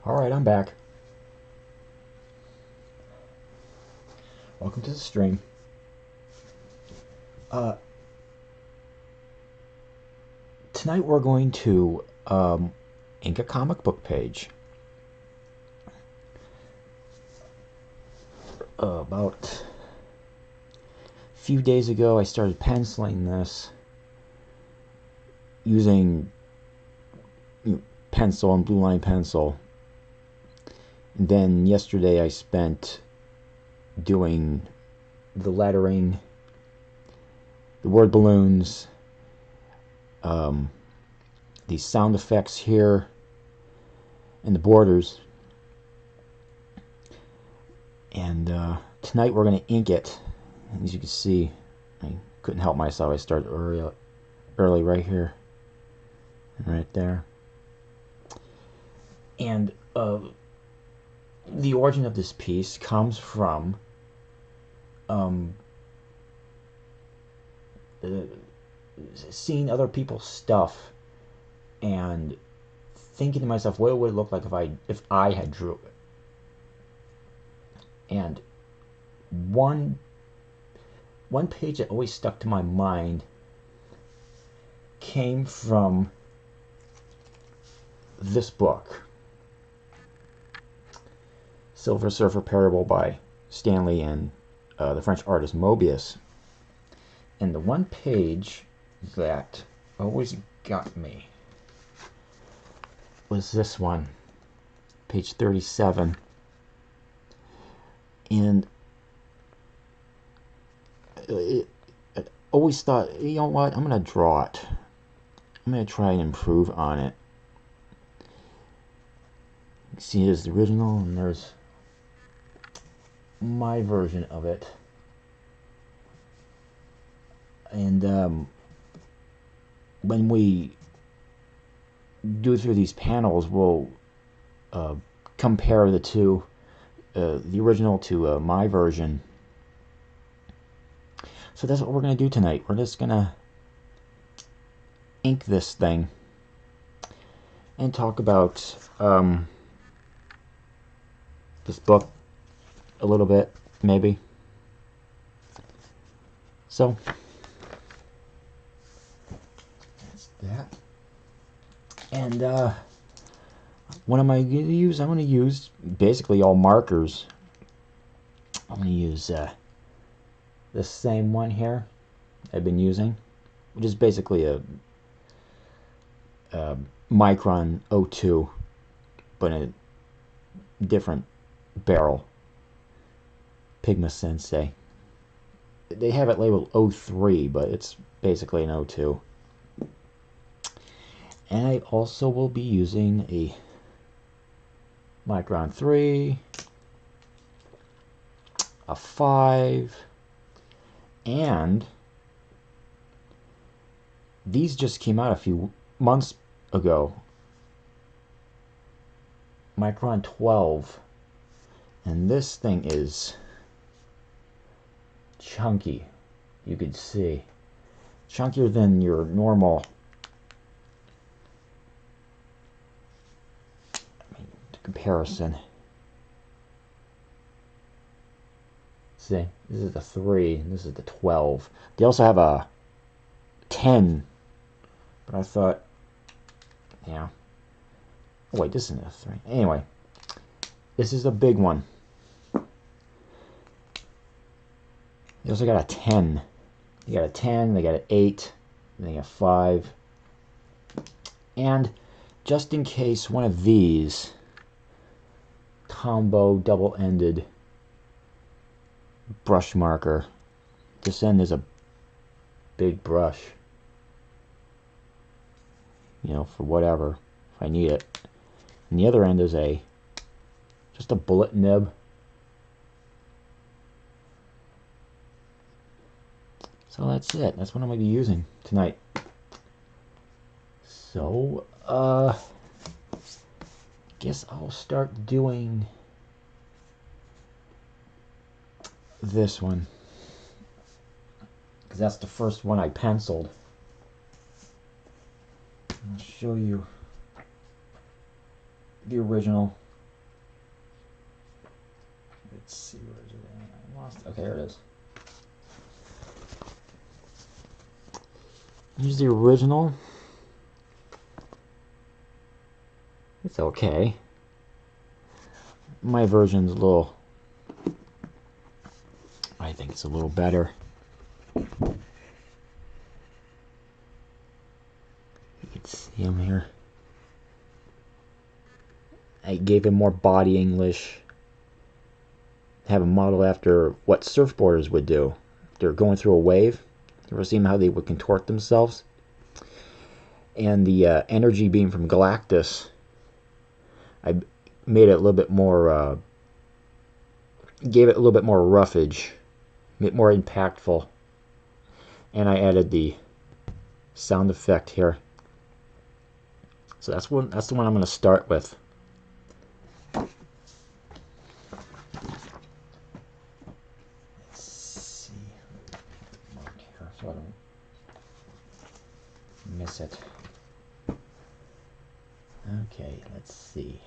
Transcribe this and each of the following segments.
Alright, I'm back. Welcome to the stream. Tonight we're going to ink a comic book page. About a few days ago I started penciling this using pencil and blue line pencil. And then yesterday I spent doing the lettering, the word balloons, these sound effects here, and the borders. And tonight we're going to ink it. And as you can see, I couldn't help myself. I started early right here and right there. And the origin of this piece comes from seeing other people's stuff and thinking to myself, what would it look like if I had drew it? And one page that always stuck to my mind came from this book, Silver Surfer Parable by Stanley and the French artist MOEBIUS. And the one page that always got me was this one, page 37. And I always thought, you know what, I'm going to draw it. I'm going to try and improve on it. You see, here's the original, and there's my version of it. And when we do through these panels, we'll compare the two, the original to my version. So that's what we're going to do tonight. We're just going to ink this thing and talk about this book a little bit, maybe. So that's that. And what am I going to use? I'm going to use basically all markers. I'm going to use the same one here I've been using, which is basically a Micron 02, but in a different barrel. Pigma Sensei. They have it labeled 03, but it's basically an 02. And I also will be using a Micron 3, a 5, and these just came out a few months ago. Micron 12. And this thing is chunky. You could see. Chunkier than your normal. Comparison. See, this is the 3, and this is the 12. They also have a 10, but I thought, yeah. Oh wait, this isn't a 3. Anyway, this is a big one. They also got a 10. They got a 10, they got an 8, and they got 5. And just in case one of these combo double-ended brush marker, this end is a big brush, you know, for whatever, if I need it. And the other end is just a bullet nib. So that's it. That's what I'm going to be using tonight. So, guess I'll start doing this one, because that's the first one I penciled. I'll show you the original. Okay, here it is. Here's the original. It's okay. My version's a little... I think it's a little better. You can see him here. I gave him more body English. Have a model after what surfboarders would do. They're going through a wave. You ever seen how they would contort themselves? And the energy beam from GALACTUS, I made it a little bit more, gave it a little bit more roughage, a bit more impactful. And I added the sound effect here. So that's the one I'm going to start with. Let's see. Mark here so I don't miss it. Okay, let's see.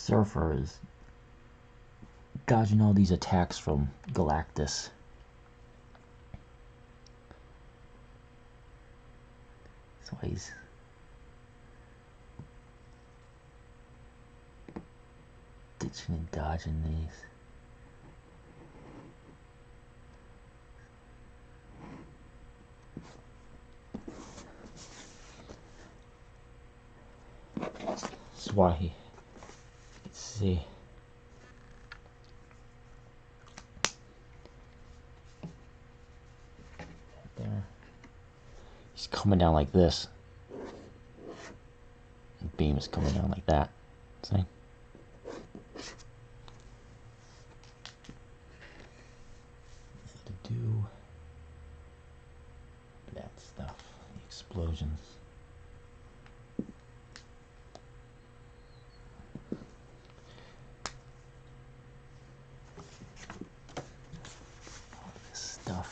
Surfer is dodging all these attacks from Galactus. That's why he's ditching and dodging these. That's why he, let's see. There. He's coming down like this. The beam is coming down like that. See? To do that stuff, the explosions. All this stuff.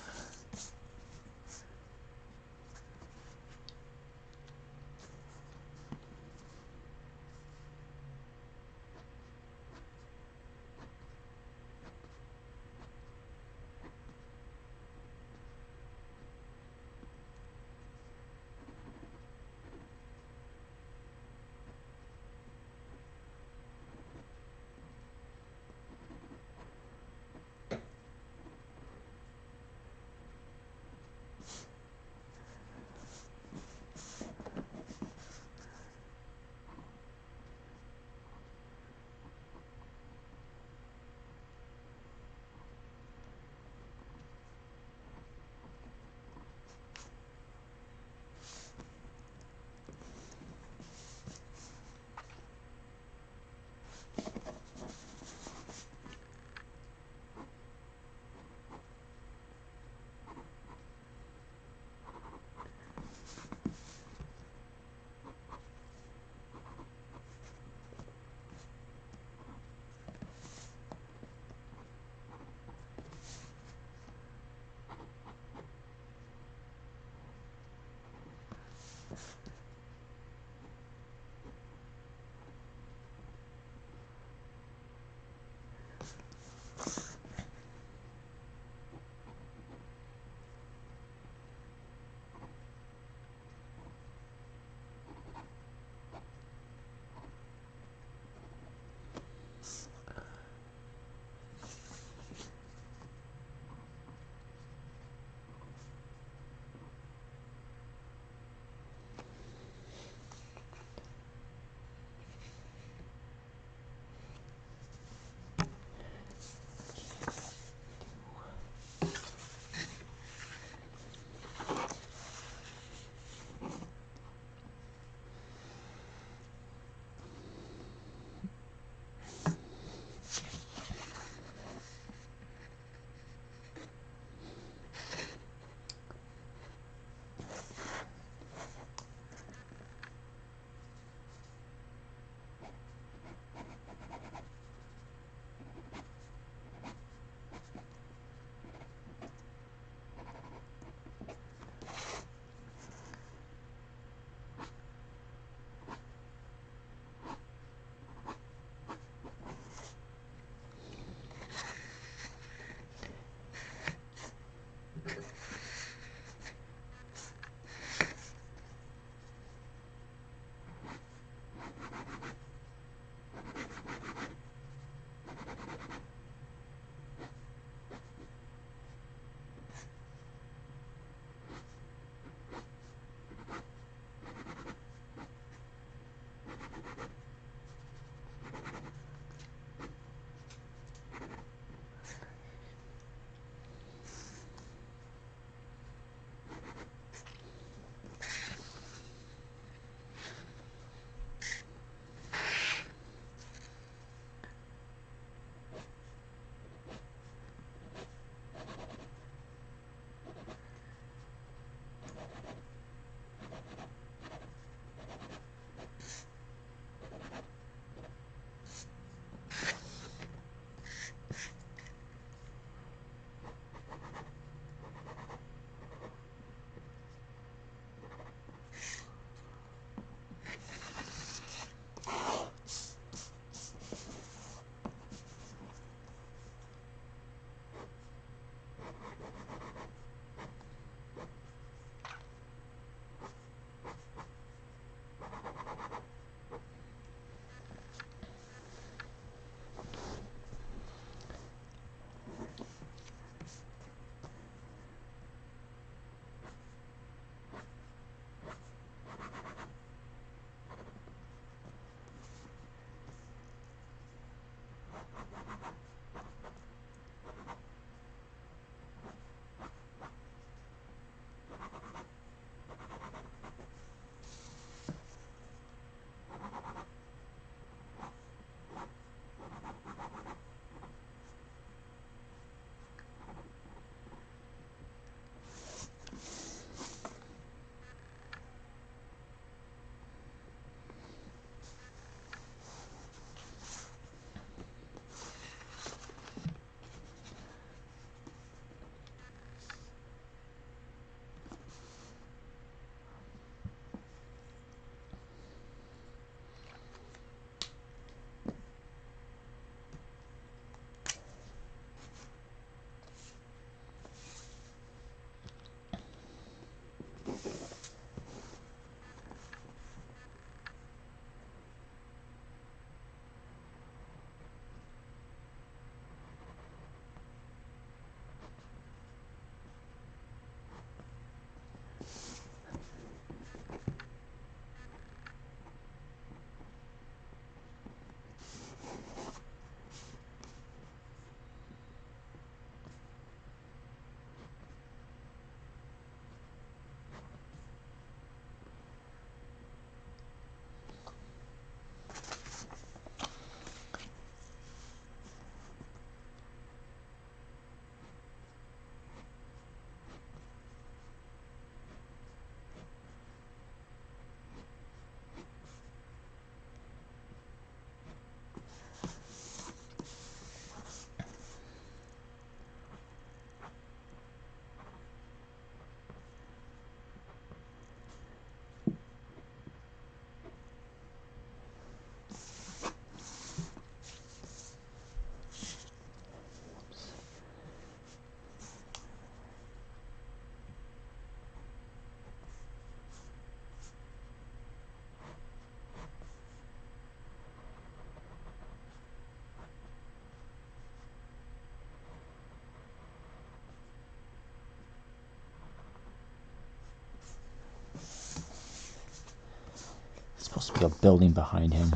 supposed to be a building behind him,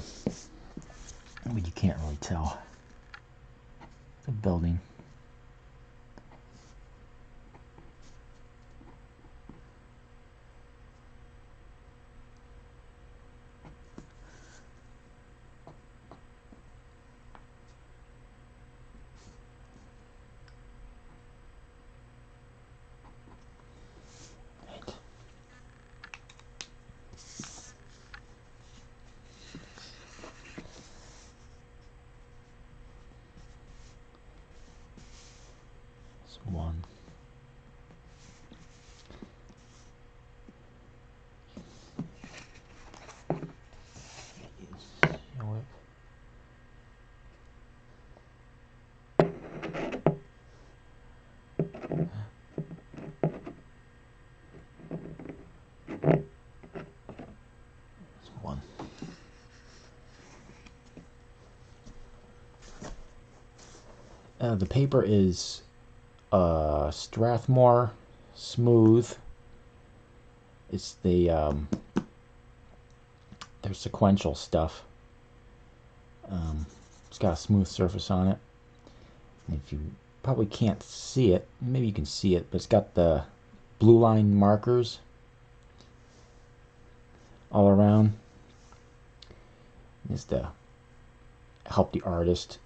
but you can't really tell. It's a building. One. One. The paper is Strathmore Smooth. It's the their sequential stuff. It's got a smooth surface on it. And if you probably can't see it, maybe you can see it, but it's got the blue line markers all around. It's to help the artist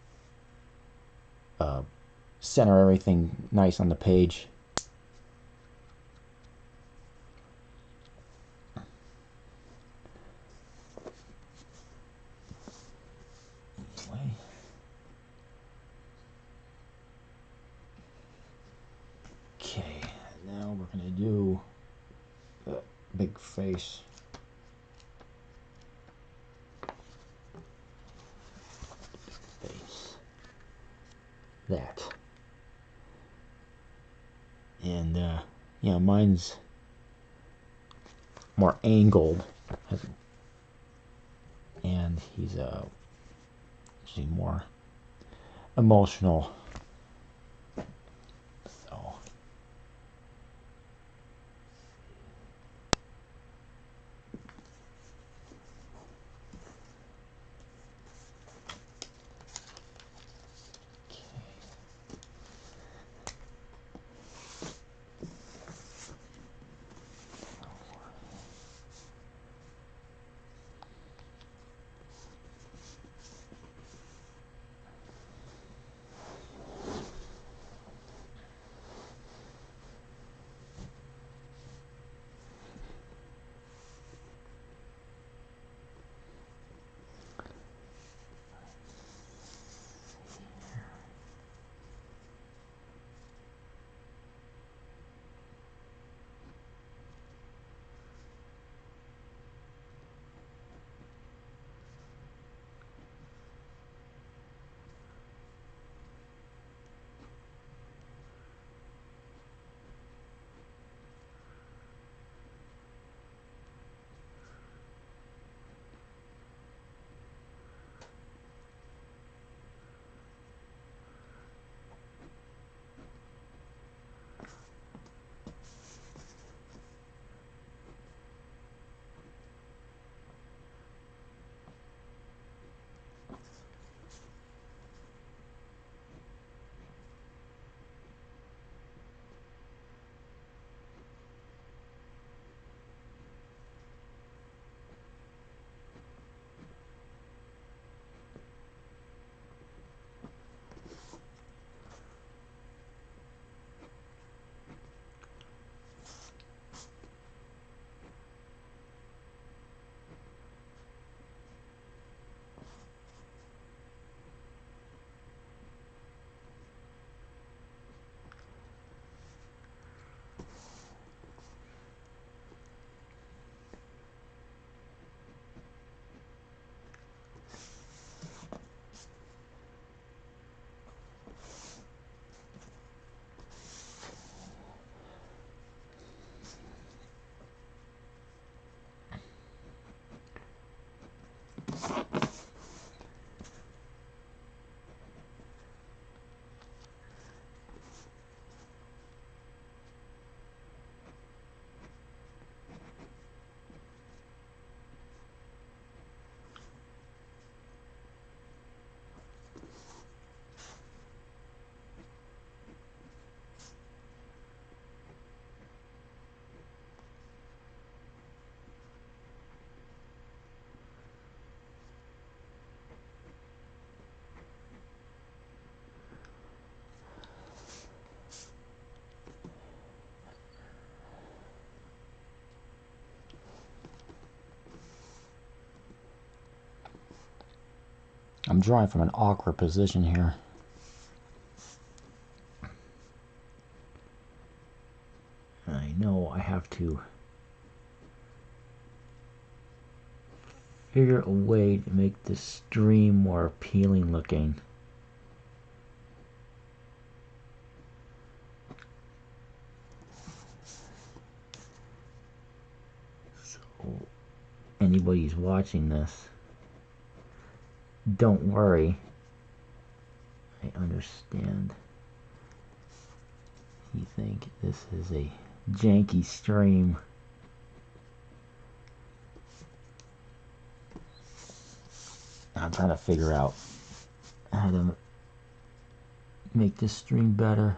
center everything nice on the page. Okay, now we're going to do the big face. That. And you know, mine's more angled, and he's actually more emotional. So I'm drawing from an awkward position here. I know I have to figure a way to make this stream more appealing looking. So anybody who's watching this, don't worry. I understand. You think this is a janky stream. I'm trying to figure out how to make this stream better.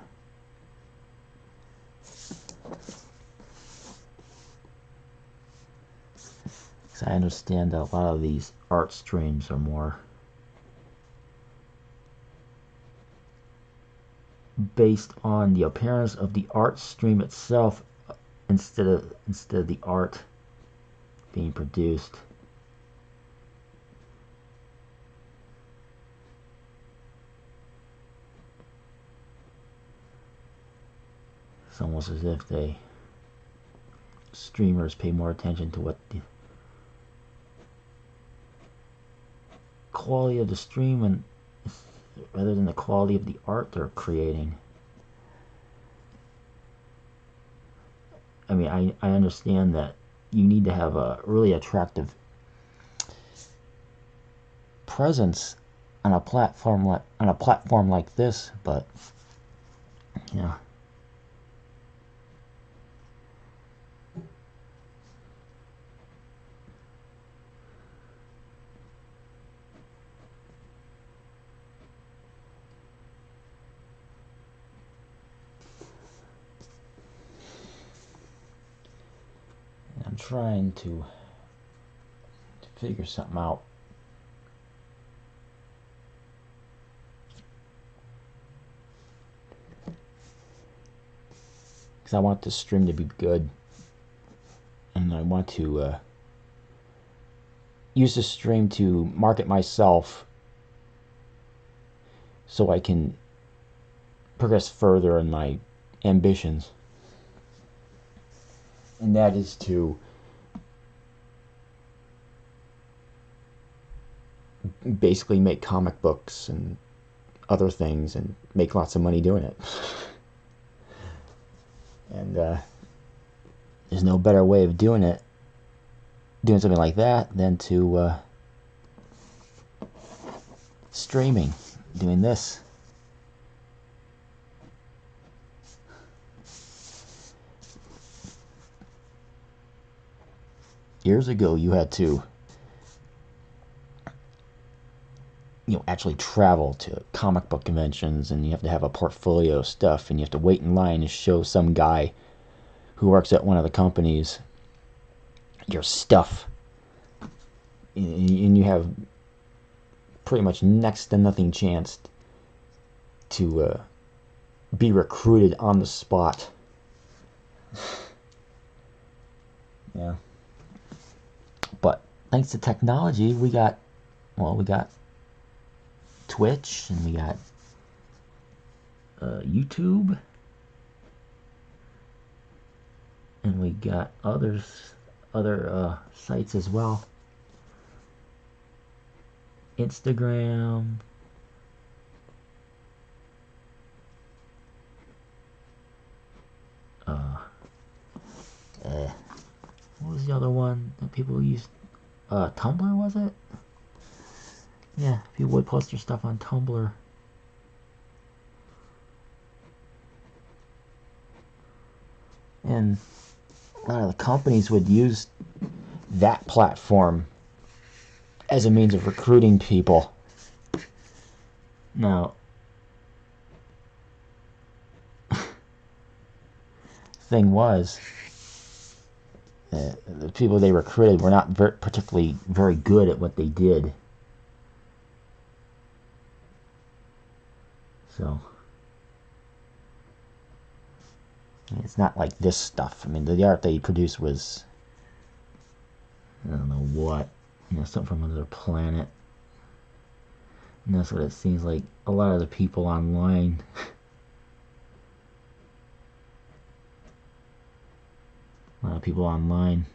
Because I understand that a lot of these art streams are more based on the appearance of the art stream itself instead of the art being produced. It's almost as if the streamers pay more attention to what the quality of the stream and rather than the quality of the art they're creating. I mean, I understand that you need to have a really attractive presence on a platform like this, but yeah. I'm trying to figure something out. Because I want this stream to be good. And I want to use this stream to market myself so I can progress further in my ambitions. And that is to basically make comic books and other things and make lots of money doing it. And there's no better way of doing something like that than to streaming, doing this. Years ago, you had to, actually travel to comic book conventions, and you have to have a portfolio of stuff, and you have to wait in line to show some guy who works at one of the companies your stuff. And you have pretty much next to nothing chance to be recruited on the spot. Yeah. But thanks to technology, we got Twitch, and we got YouTube, and we got other sites as well. Instagram. What was the other one that people used? Tumblr, was it? Yeah, people would post their stuff on Tumblr. And a lot of the companies would use that platform as a means of recruiting people. Now, thing was, the people they recruited were not particularly very good at what they did. So, it's not like this stuff. I mean, the art they produced was, I don't know what, something from another planet. And that's what it seems like a lot of the people online a lot of people online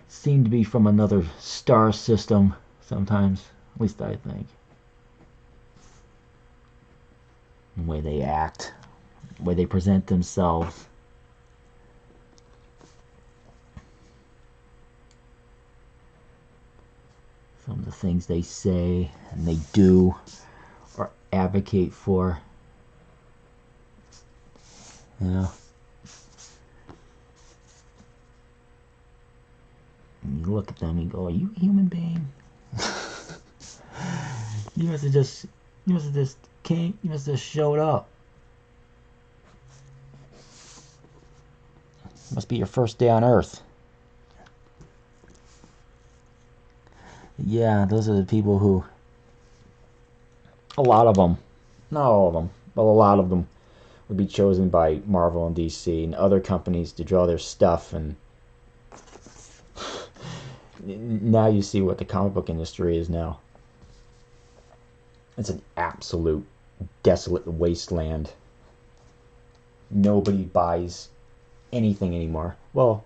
seem to be from another star system sometimes. At least I think. The way they act, the way they present themselves. Some of the things they say and they do or advocate for. You know? And you look at them and go, are you a human being? You must have just came, you must have showed up. Must be your first day on Earth. Yeah, those are the people who, a lot of them, not all of them, but a lot of them would be chosen by Marvel and DC and other companies to draw their stuff, and now you see what the comic book industry is now. It's an absolute desolate wasteland. Nobody buys anything anymore. Well,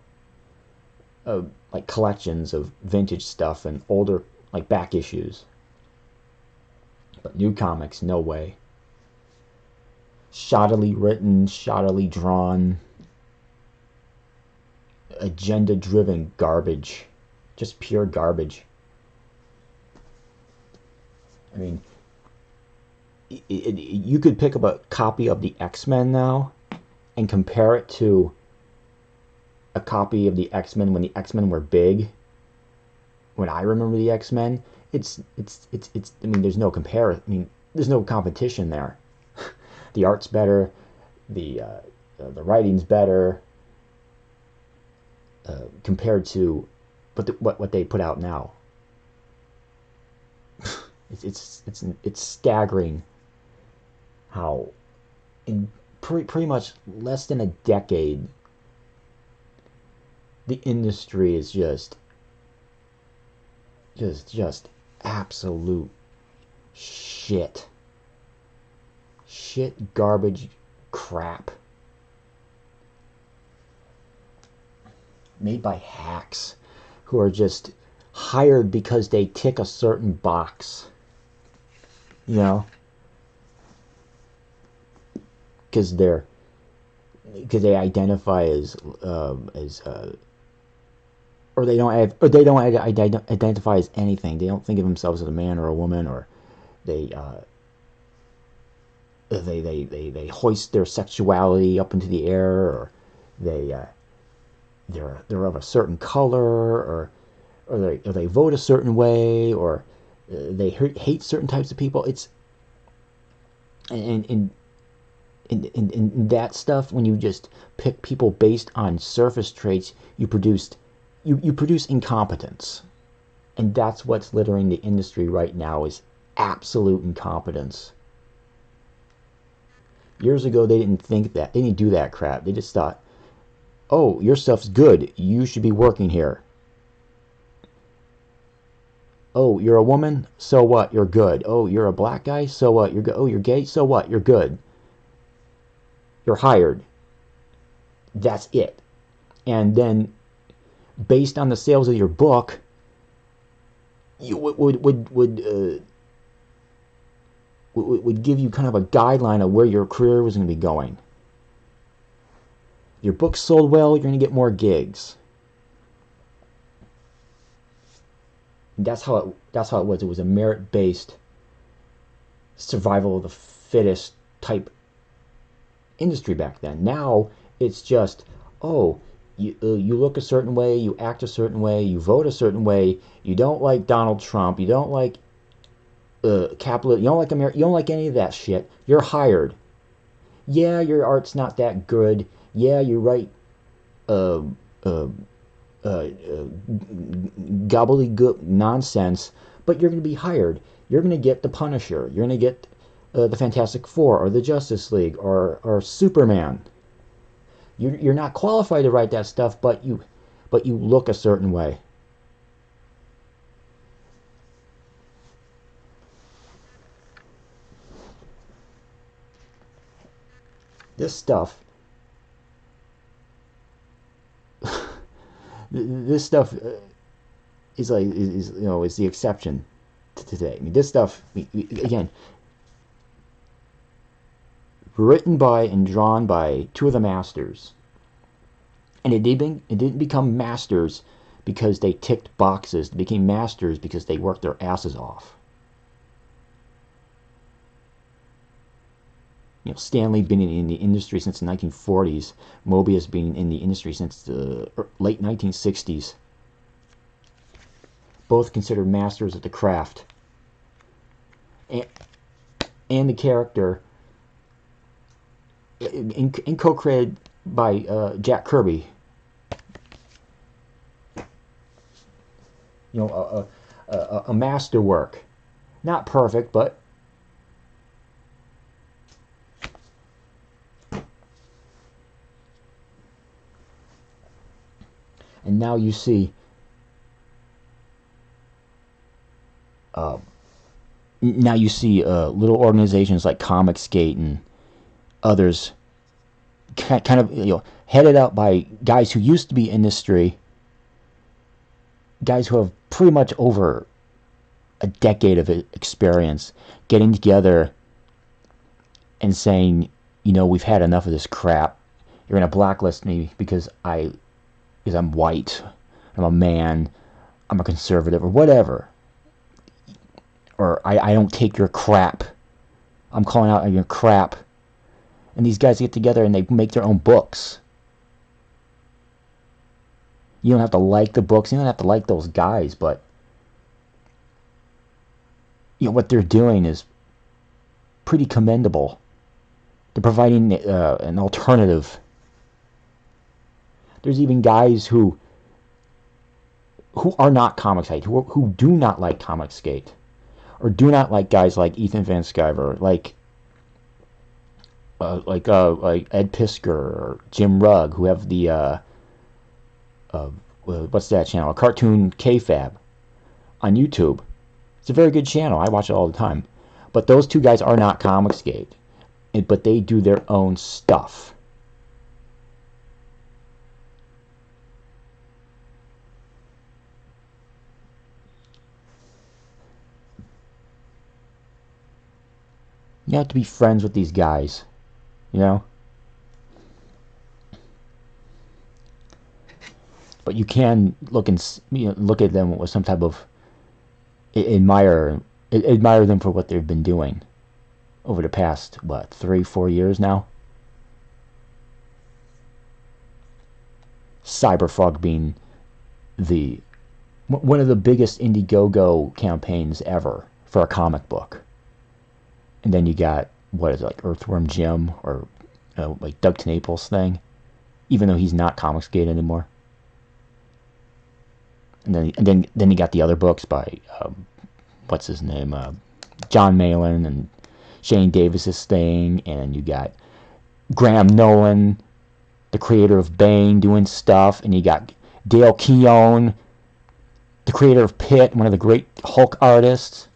like collections of vintage stuff and older, like back issues. But new comics, no way. Shoddily written, shoddily drawn, agenda-driven garbage. Just pure garbage. I mean, you could pick up a copy of the X-Men now and compare it to a copy of the X-Men when the X-Men were big. When I remember the X-Men, it's I mean, there's no comparison. I mean, there's no competition there. The art's better, the writing's better compared to what they put out now. It's staggering how in pretty much less than a decade the industry is just absolute shit, garbage, crap made by hacks who are just hired because they tick a certain box, you know, because they identify as or they don't identify as anything. They don't think of themselves as a man or a woman, or they hoist their sexuality up into the air, or they're of a certain color, or they vote a certain way, or they hate certain types of people. It's in that stuff, when you just pick people based on surface traits, you produce incompetence. And that's what's littering the industry right now, is absolute incompetence. Years ago, they didn't think that. They didn't do that crap. They just thought, oh, your stuff's good, you should be working here. Oh, you're a woman? So what? You're good. Oh, you're a black guy? So what? You're good. Oh, you're gay? So what? You're good. You're hired. That's it. And then, based on the sales of your book, you would give you kind of a guideline of where your career was going to be going. Your book sold well, you're going to get more gigs. That's how it was. It was a merit-based, survival of the fittest type industry back then. Now it's just, oh, you look a certain way, you act a certain way, you vote a certain way, you don't like Donald Trump, you don't like capitalist, you don't like America, you don't like any of that shit. You're hired. Yeah, your art's not that good. Yeah, you write gobbledygook nonsense, but you're going to be hired. You're going to get the Punisher. You're going to get the Fantastic Four, or the Justice League, or Superman. You're not qualified to write that stuff, but you look a certain way. This stuff, this stuff is like is the exception to today. I mean, this stuff again, written by and drawn by two of the masters, and it didn't become masters because they ticked boxes. They became masters because they worked their asses off. Stan Lee been in the industry since the 1940s. MOEBIUS been in the industry since the late 1960s. Both considered masters of the craft. And the character, and co-created by Jack Kirby. A masterwork. Not perfect, but and now you see little organizations like Comicsgate and others kind of headed up by guys who used to be in the industry, guys who have pretty much over a decade of experience, getting together and saying, we've had enough of this crap. You're going to blacklist me because I'm white, I'm a man, I'm a conservative, or whatever. Or I don't take your crap. I'm calling out on your crap. And these guys get together and they make their own books. You don't have to like the books, you don't have to like those guys, but what they're doing is pretty commendable. They're providing an alternative. There's even guys who are not Comicsgate, who do not like Comicsgate, or do not like guys like Ethan Van Sciver, like Ed Piskor or Jim Rugg, who have the what's that channel? Cartoon K-Fab on YouTube. It's a very good channel. I watch it all the time. But those two guys are not Comicsgate, but they do their own stuff. You have to be friends with these guys, But you can look at them with some type of admire them for what they've been doing over the past 3-4 years now. Cyberfrog being one of the biggest Indiegogo campaigns ever for a comic book. And then you got, Earthworm Jim, or like Doug Knaples' thing, even though he's not Comicsgate anymore. And then you got the other books by what's his name, John Malin and Shane Davis's thing, and you got Graham Nolan, the creator of Bane, doing stuff, and you got Dale Keown, the creator of Pitt, one of the great Hulk artists,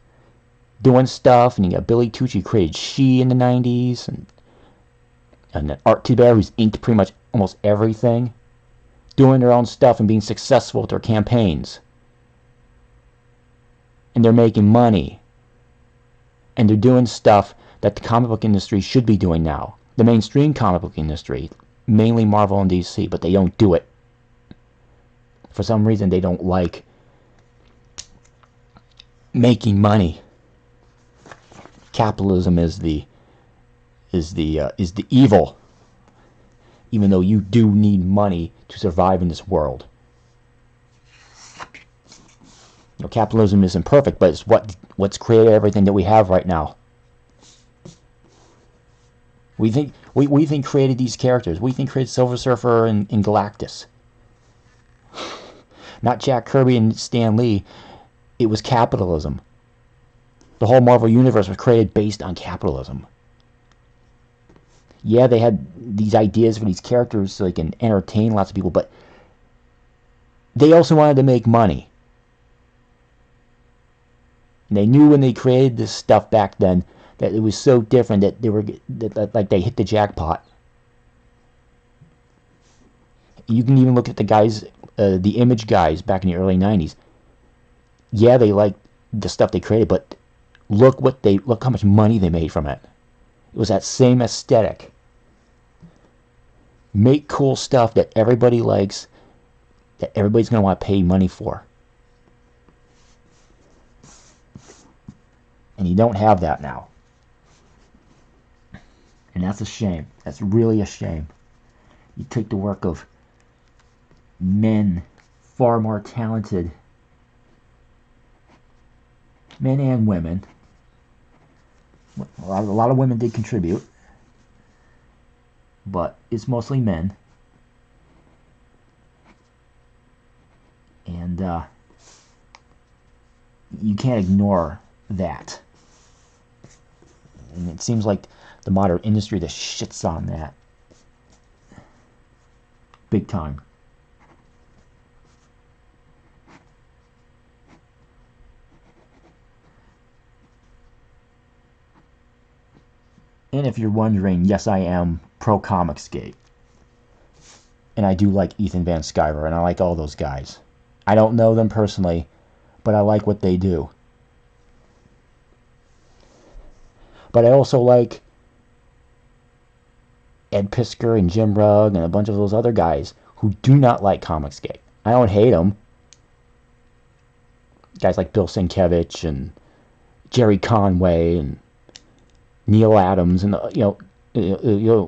doing stuff, and you got Billy Tucci, created She in the 90s, and then Art Thibert, who's inked pretty much almost everything, doing their own stuff and being successful with their campaigns. And they're making money. And they're doing stuff that the comic book industry should be doing now. The mainstream comic book industry, mainly Marvel and DC, but they don't do it. For some reason, they don't like making money. Capitalism is the evil. Even though you do need money to survive in this world. Capitalism isn't perfect, but it's what's created everything that we have right now. We think created these characters. We think created Silver Surfer and Galactus. Not Jack Kirby and Stan Lee. It was capitalism. The whole Marvel Universe was created based on capitalism. Yeah, they had these ideas for these characters so they can entertain lots of people, but they also wanted to make money. And they knew when they created this stuff back then that it was so different that they hit the jackpot. You can even look at the guys, the Image guys back in the early 90s. Yeah, they liked the stuff they created, but look how much money they made from it. It was that same aesthetic. Make cool stuff that everybody likes, that everybody's going to want to pay money for. And you don't have that now. And that's a shame. That's really a shame. You take the work of men, far more talented men and women. A lot of women did contribute, but it's mostly men. And you can't ignore that. And it seems like the modern industry that shits on that big time. And if you're wondering, yes, I am pro Comicsgate. And I do like Ethan Van Sciver, and I like all those guys. I don't know them personally, but I like what they do. But I also like Ed Piskor and Jim Rugg and a bunch of those other guys who do not like Comicsgate. I don't hate them. Guys like Bill Sienkiewicz and Jerry Conway and Neil Adams and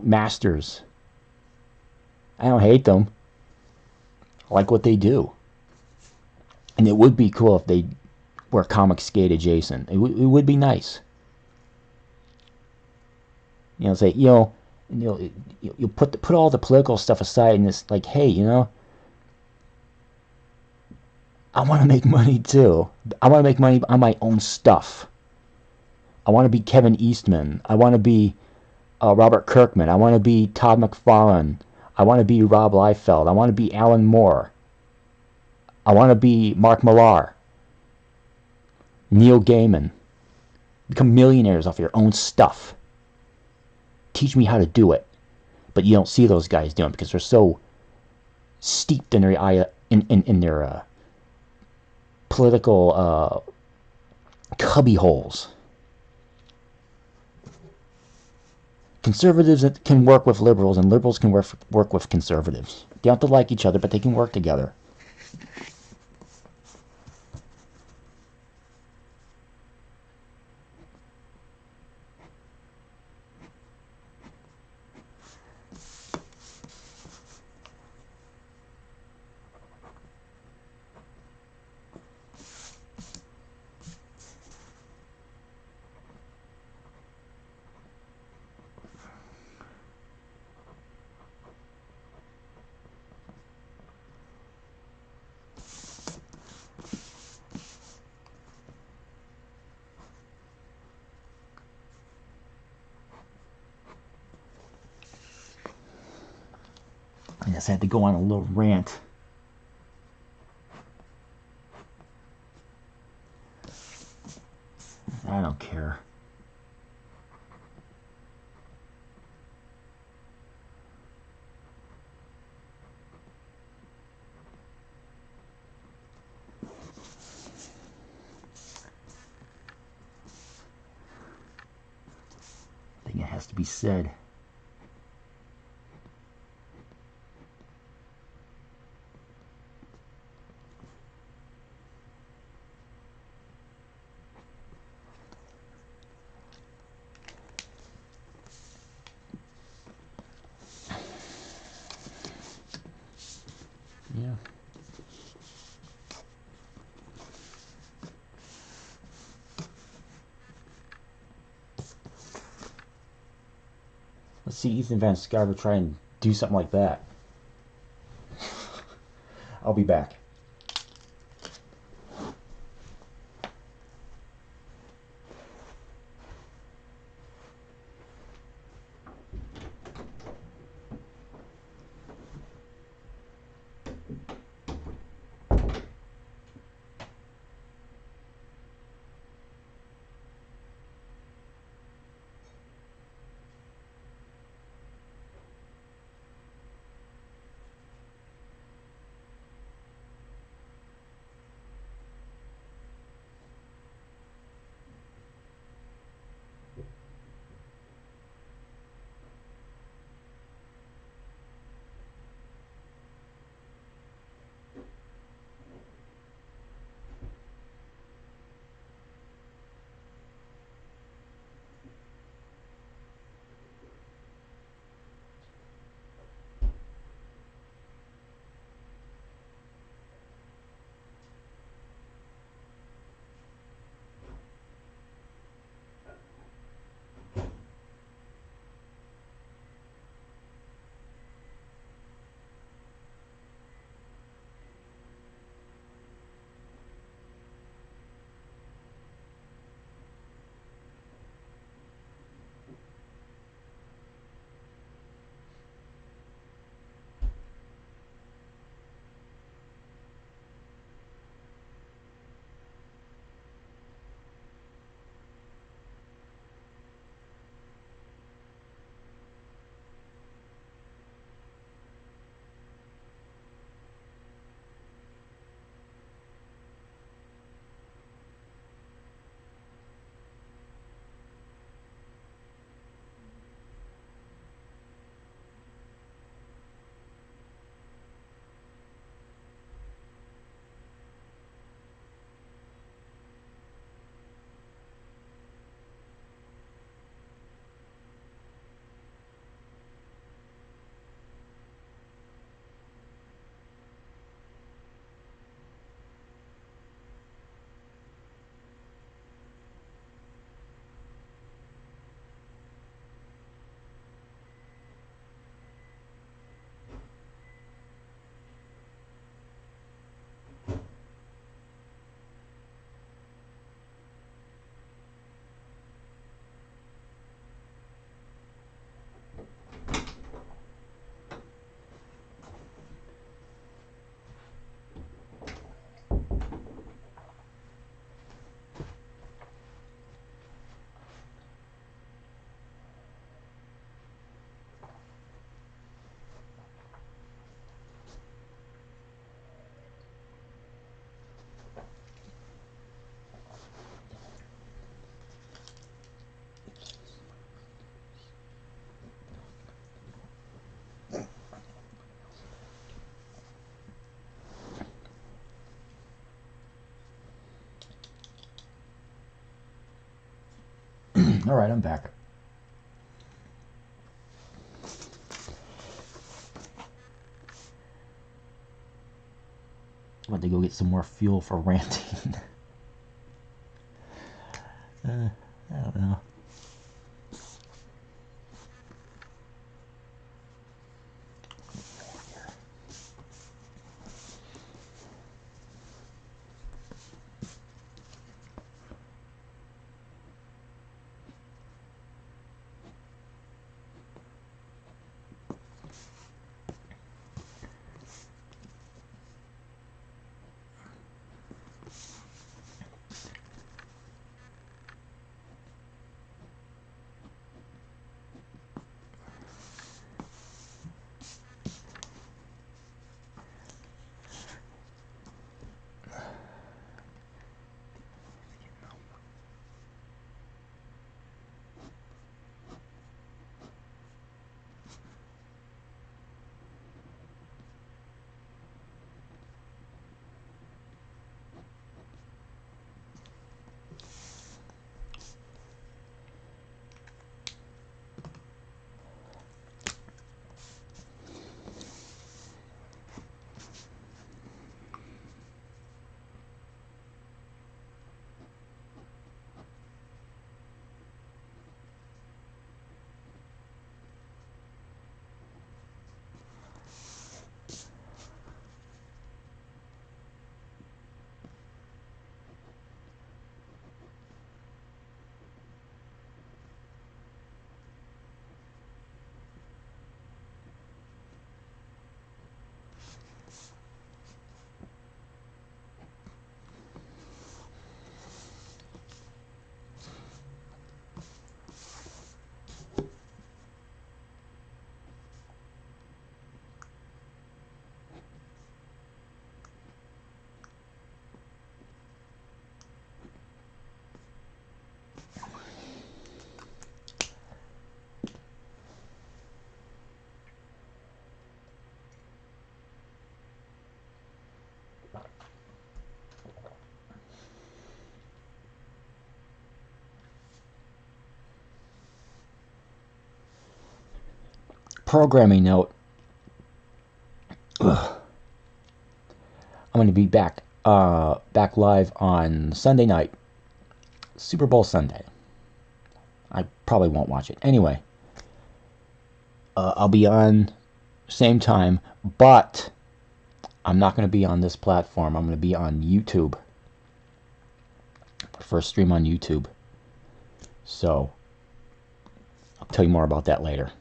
Masters. I don't hate them. I like what they do. And it would be cool if they were Comicsgate adjacent. It would be nice. Say, you put all the political stuff aside and it's like, hey, I want to make money too. I want to make money on my own stuff. I want to be Kevin Eastman. I want to be Robert Kirkman. I want to be Todd McFarlane. I want to be Rob Liefeld. I want to be Alan Moore. I want to be Mark Millar. Neil Gaiman. Become millionaires off your own stuff. Teach me how to do it. But you don't see those guys doing it because they're so steeped in their political cubby holes. Conservatives can work with liberals, and liberals can work with conservatives. They don't have to like each other, but they can work together. I just had to go on a little rant. I don't care. I think it has to be said. Yeah. Let's see Ethan Van Sciver try and do something like that. I'll be back. Alright, I'm back. I'm about to go get some more fuel for ranting. I don't know. Programming note. Ugh. I'm going to be back live on Sunday night, Super Bowl Sunday. I probably won't watch it anyway. I'll be on same time, but I'm not going to be on this platform. I'm going to be on YouTube. First stream on YouTube. So I'll tell you more about that later.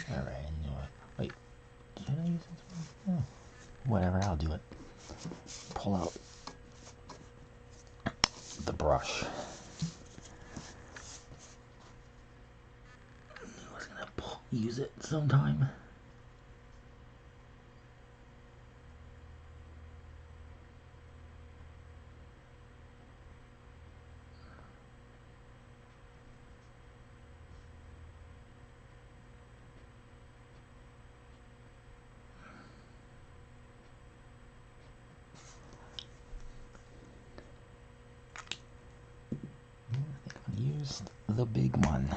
Alright, wait, can I use this one? Oh, whatever, I'll do it. Pull out the brush. I was gonna use it sometime. Use the big one.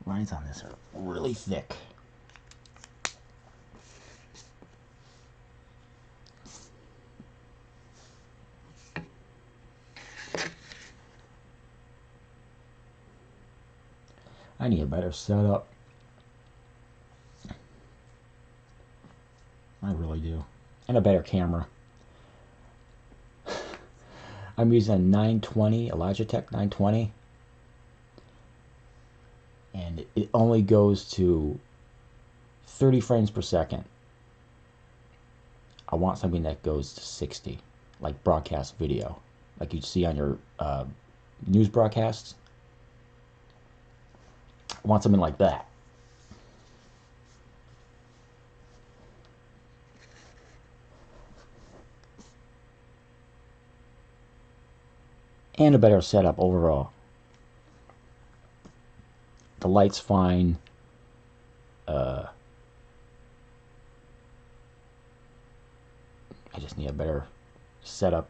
Lines on this are really thick. I need a better setup. I really do. And a better camera. I'm using a 920, a Logitech 920. And it only goes to 30 frames per second. I want something that goes to 60, like broadcast video, like you'd see on your news broadcasts. I want something like that. And a better setup overall. The light's fine. I just need a better setup.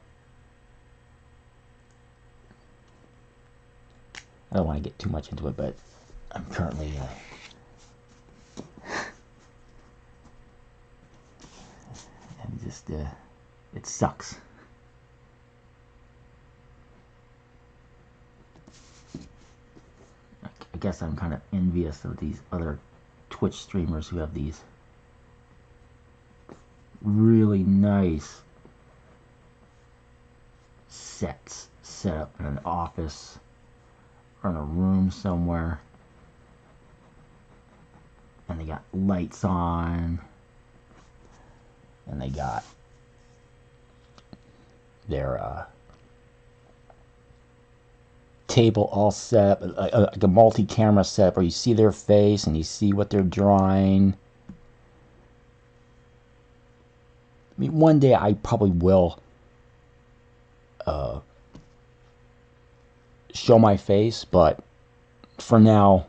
I don't want to get too much into it, but I'm currently and just it sucks. I guess I'm kind of envious of these other Twitch streamers who have these really nice sets set up in an office or in a room somewhere, and they got lights on, and they got their table all set up, like a multi-camera setup where you see their face and you see what they're drawing. I mean, one day I probably will show my face, but for now,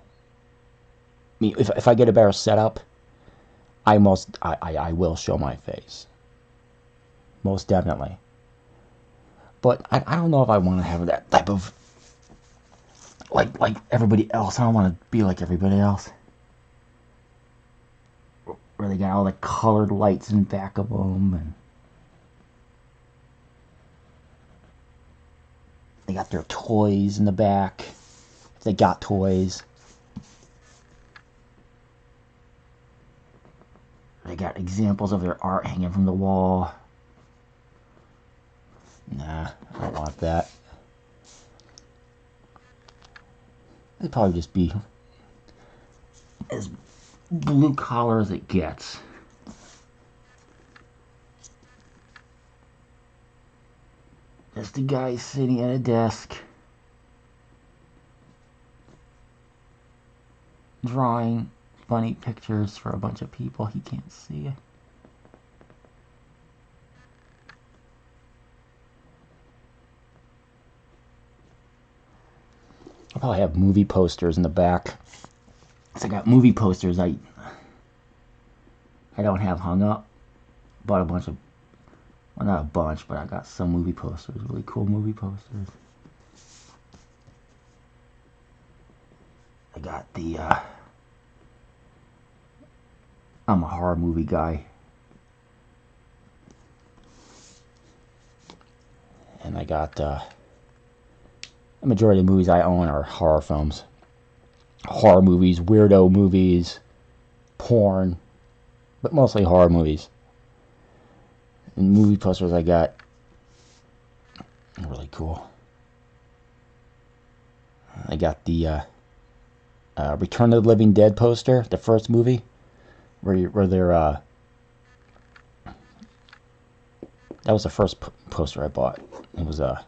I mean, if I get a better setup, I will show my face, most definitely. But I don't know if I want to have that type of like everybody else. I don't want to be like everybody else, where they got all the colored lights in back of them, and they got their toys in the back. They got toys. They got examples of their art hanging from the wall. Nah, I don't want that. It'd probably just be as blue collar as it gets. Just a guy sitting at a desk, drawing funny pictures for a bunch of people he can't see. I'll probably have movie posters in the back. So I got movie posters I don't have hung up. Bought a bunch of, well, not a bunch, but I got some movie posters, really cool movie posters. I got the, I'm a horror movie guy. And I got, the majority of the movies I own are horror films. Horror movies, weirdo movies, porn, but mostly horror movies. And movie posters I got, really cool. I got the Return of the Living Dead poster, the first movie, where they're that was the first poster I bought. It was I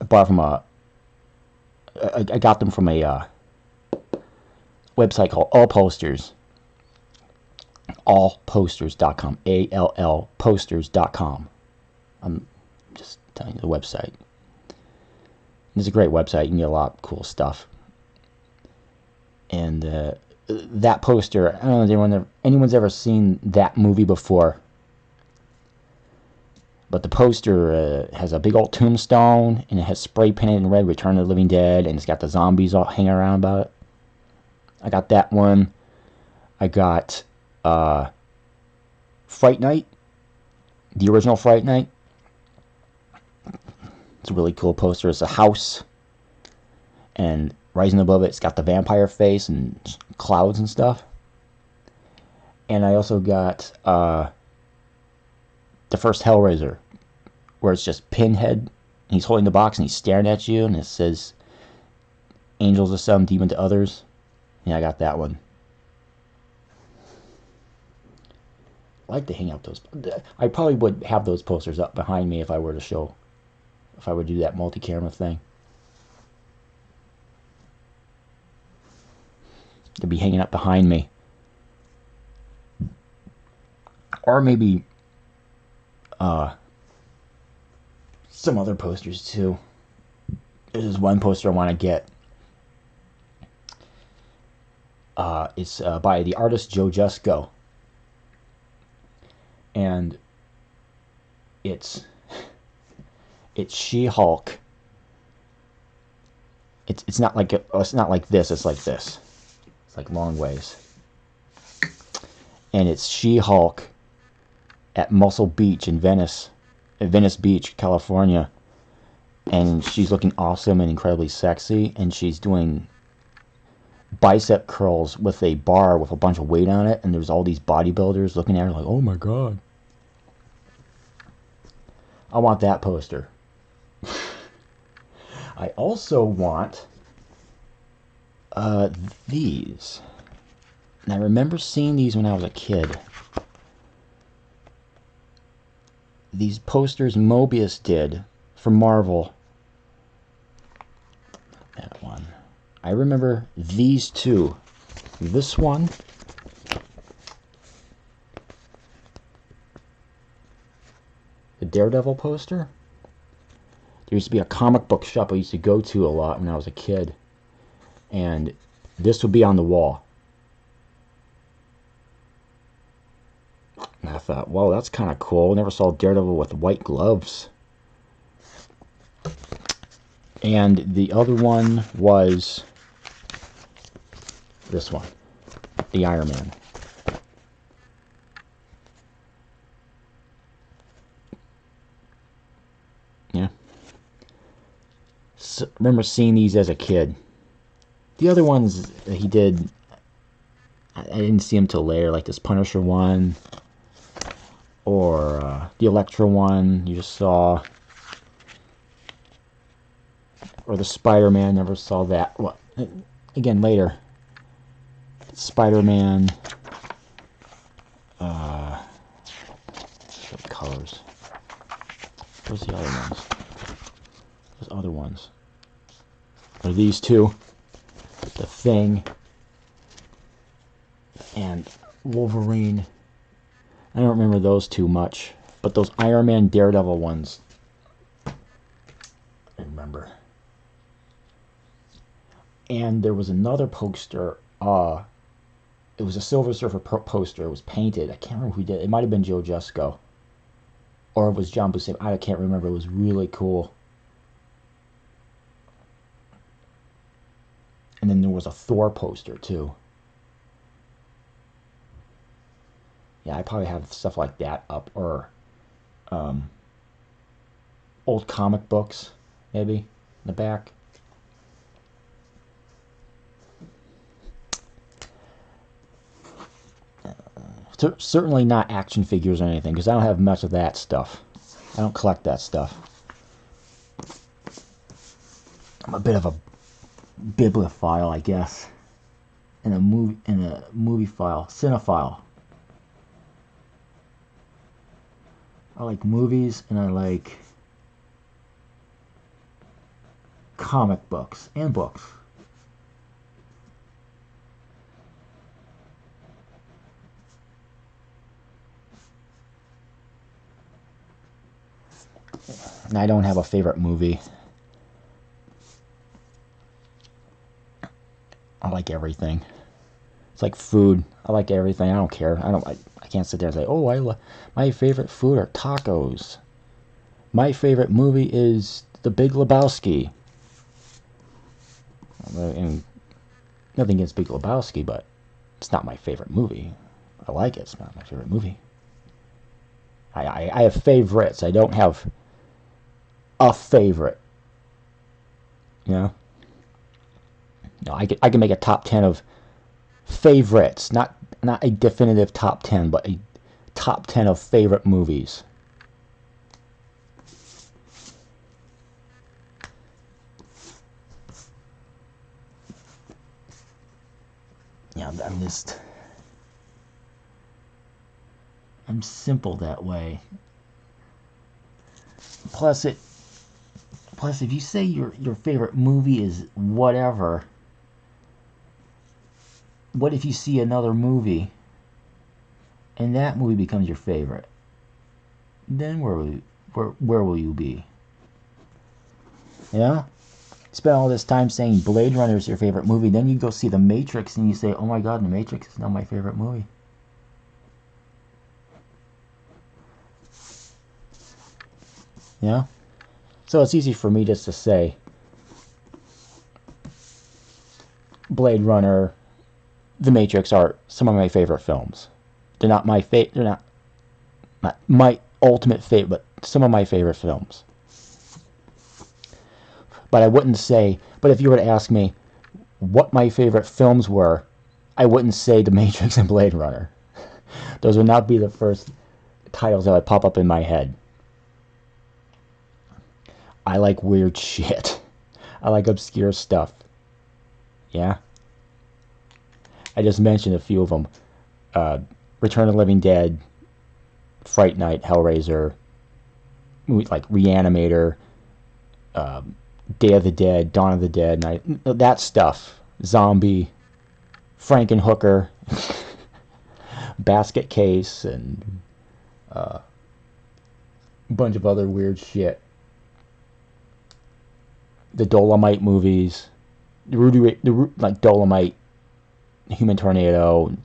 bought from I got them from a website called All Posters. Allposters.com. ALLposters.com. I'm just telling you the website. It's a great website. You can get a lot of cool stuff. And that poster, I don't know if anyone's ever seen that movie before. But the poster has a big old tombstone, and it has spray painted in red, Return of the Living Dead, and it's got the zombies all hanging around about it. I got that one. I got Fright Night, the original Fright Night. It's a really cool poster. It's a house, and rising above it, it's got the vampire face and clouds and stuff. And I also got the first Hellraiser, where it's just Pinhead, and he's holding the box and he's staring at you, and it says angels to some, demon to others. Yeah, I got that one. I like to hang out those. I probably would have those posters up behind me if I were to show, if I would do that multi-camera thing. They'd be hanging up behind me. Or maybe some other posters too. There's one poster I want to get. It's by the artist Joe Jusko. And it's She-Hulk. It's not like it's not like this. It's like this. It's like long ways. And it's She-Hulk at Muscle Beach in Venice Beach, California. And she's looking awesome and incredibly sexy. And she's doing bicep curls with a bar with a bunch of weight on it. And there's all these bodybuilders looking at her like, oh my god. I want that poster. I also want these. And I remember seeing these when I was a kid. These posters MOEBIUS did for Marvel. That one. I remember these two. This one. The Daredevil poster. There used to be a comic book shop I used to go to a lot when I was a kid. And this would be on the wall. And I thought, whoa, that's kind of cool. Never saw Daredevil with white gloves. And the other one was this one. The Iron Man. Yeah. So, remember seeing these as a kid. The other ones that he did, I didn't see them till later, like this Punisher one, or the Elektra one you just saw, or the Spider-Man, never saw that. Well, again, later. Spider-Man, show colors. Where's the other ones? Those other ones. Are these two? The Thing and Wolverine. I don't remember those two much, but those Iron Man Daredevil ones I remember. And there was another poster. It was a Silver Surfer poster. It was painted. I can't remember who did it. It might have been Joe Jusko, or it was John Buscema. I can't remember. It was really cool. And then there was a Thor poster too. Yeah, I probably have stuff like that up, or old comic books, maybe, in the back. Certainly not action figures or anything, because I don't have much of that stuff. I don't collect that stuff. I'm a bit of a bibliophile, I guess, and a movie file, cinephile. I like movies and I like comic books and books. And I don't have a favorite movie. I like everything. It's like food. I like everything. I don't care. I can't sit there and say, oh, my favorite food are tacos. My favorite movie is The Big Lebowski. And nothing against Big Lebowski, but it's not my favorite movie. I like it. It's not my favorite movie. I have favorites. I don't have a favorite. You know? No, I can make a top 10 of favorites, not a definitive top 10, but a top 10 of favorite movies. Yeah, I'm simple that way. Plus, if you say your favorite movie is whatever, what if you see another movie and that movie becomes your favorite? Then where will you be? Yeah? Spend all this time saying Blade Runner is your favorite movie, then you go see The Matrix and you say, oh my god, The Matrix is not my favorite movie. Yeah? So it's easy for me just to say Blade Runner, The Matrix are some of my favorite films. They're not they're not my ultimate favorite, but some of my favorite films. But I wouldn't say, but if you were to ask me what my favorite films were, I wouldn't say The Matrix and Blade Runner. Those would not be the first titles that would pop up in my head. I like weird shit. I like obscure stuff. Yeah? I just mentioned a few of them. Return of the Living Dead, Fright Night, Hellraiser, movies like Reanimator, Day of the Dead, Dawn of the Dead, that stuff. Zombie, Frankenhooker, Basket Case, and a bunch of other weird shit. The Dolomite movies, like Dolomite, Human Tornado,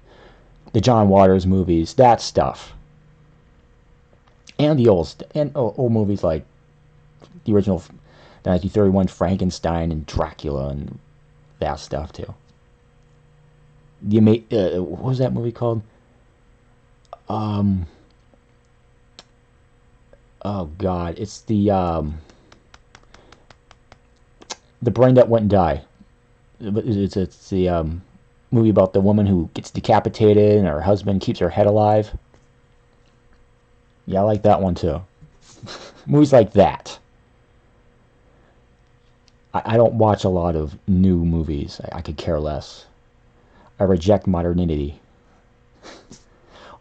the John Waters movies, that stuff. And the old movies like the original 1931 Frankenstein and Dracula and that stuff too. What was that movie called? Oh god, it's the Brain That Wouldn't Die. It's the movie about the woman who gets decapitated and her husband keeps her head alive. Yeah, I like that one too. Movies like that. I don't watch a lot of new movies. I could care less. I reject modernity.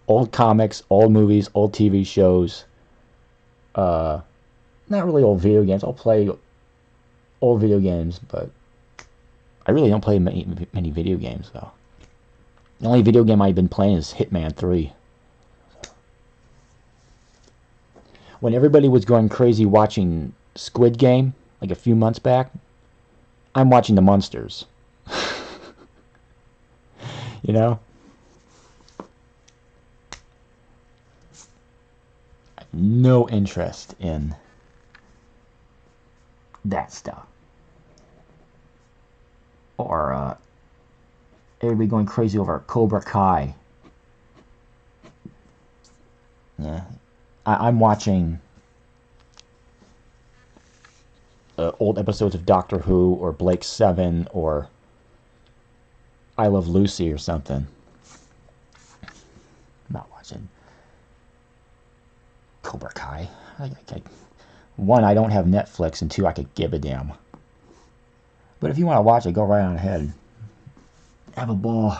Old comics, old movies, old TV shows. Not really old video games. I'll play old video games, but I really don't play many video games, though. The only video game I've been playing is Hitman 3. When everybody was going crazy watching Squid Game, like a few months back, I'm watching The Munsters. You know? No interest in that stuff. Or everybody going crazy over Cobra Kai. Yeah. I'm watching old episodes of Doctor Who or Blake 7 or I Love Lucy or something. I'm not watching Cobra Kai. One, I don't have Netflix, and two, I could give a damn. But if you want to watch it, go right on ahead. Have a ball.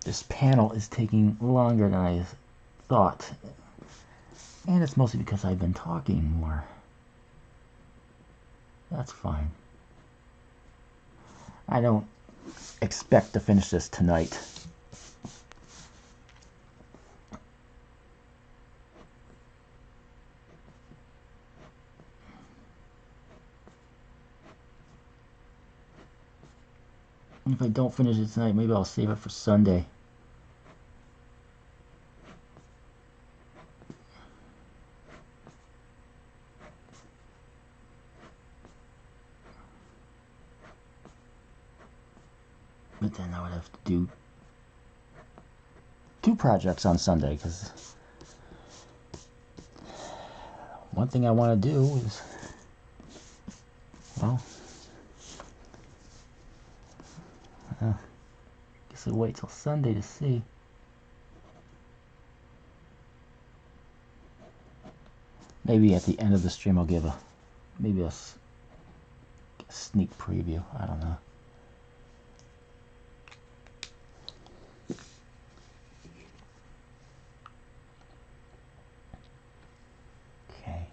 This panel is taking longer than I thought. And it's mostly because I've been talking more. That's fine. I don't expect to finish this tonight. And if I don't finish it tonight, maybe I'll save it for Sunday. But then I would have to do 2 projects on Sunday because one thing I want to do is, well, guess I'll wait till Sunday to see. Maybe at the end of the stream I'll give maybe a sneak preview. I don't know. Okay.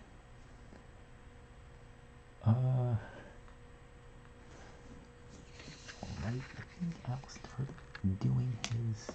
Alright, I'll start doing his.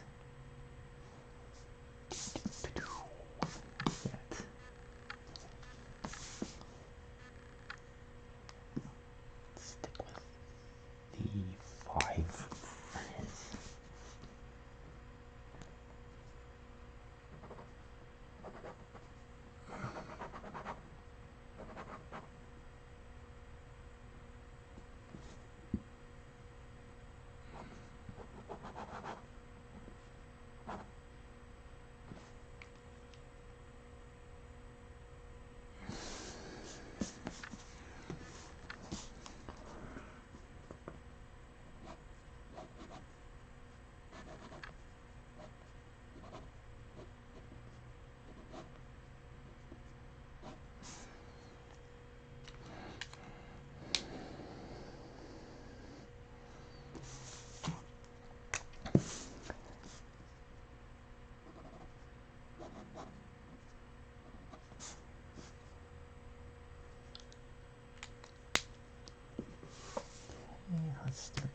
Let's start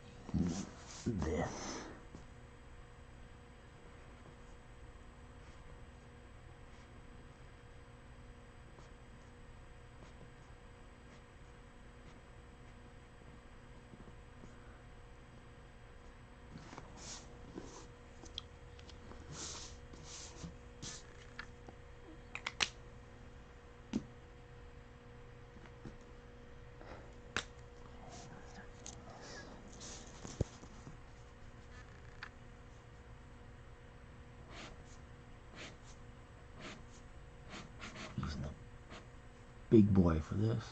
this. Using the big boy for this.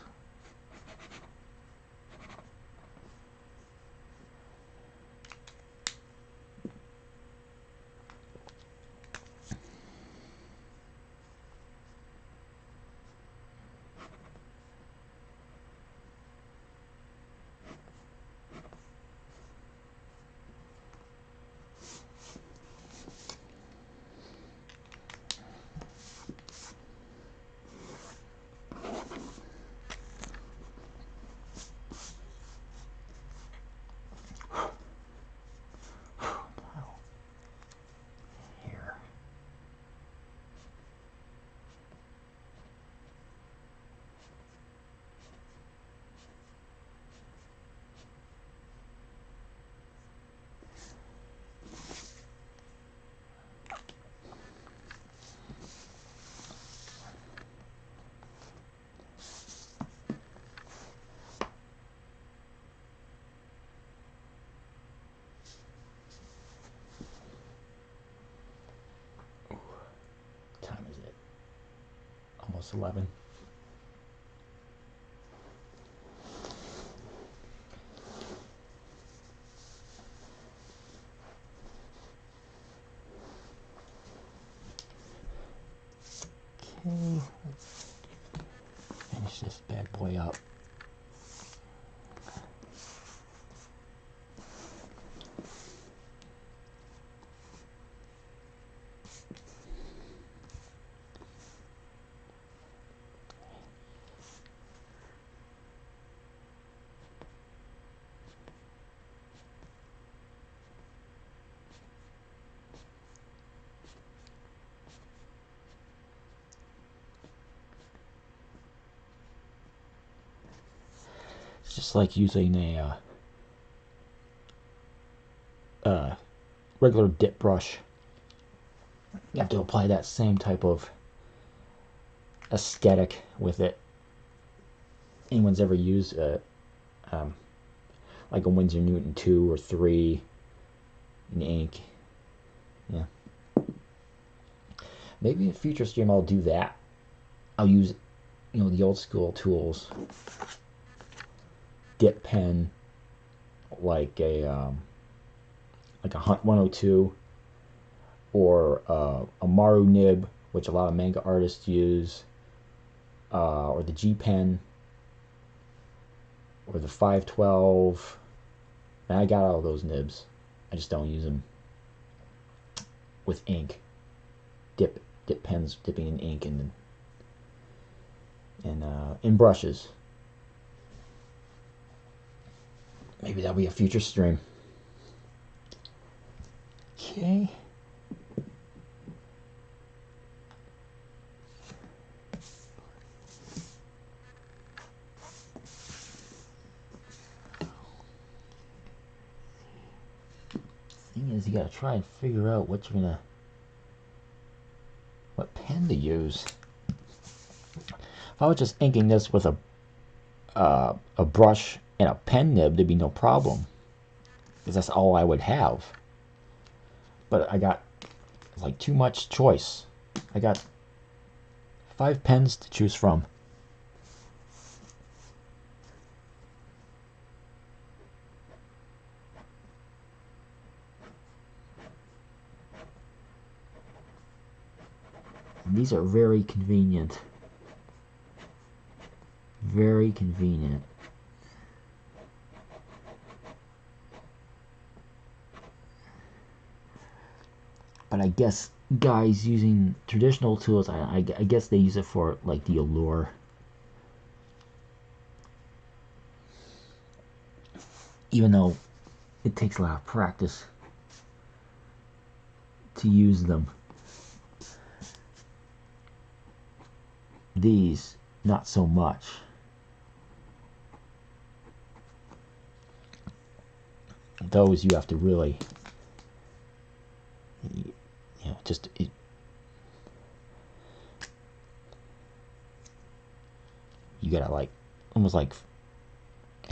Time is it? Almost 11. Okay, let's finish this bad boy up. It's just like using a regular dip brush. You have to apply that same type of aesthetic with it. Anyone's ever used like a Winsor Newton 2 or 3 in ink? Yeah. Maybe in a future stream I'll do that. I'll use you know, the old school tools, dip pen, like a Hunt 102, or a Maru nib, which a lot of manga artists use, or the G pen, or the 512. And I got all those nibs. I just don't use them with ink. Dip pens, dipping in ink and in brushes. Maybe that'll be a future stream. Okay. Thing is, you gotta try and figure out what pen to use. If I was just inking this with a brush and a pen nib, there'd be no problem, because that's all I would have. But I got like too much choice. I got 5 pens to choose from. And these are very convenient. Very convenient. But I guess guys using traditional tools, I guess they use it for like the allure. Even though it takes a lot of practice to use them. These, not so much. Those you have to really, you know, just you gotta like almost like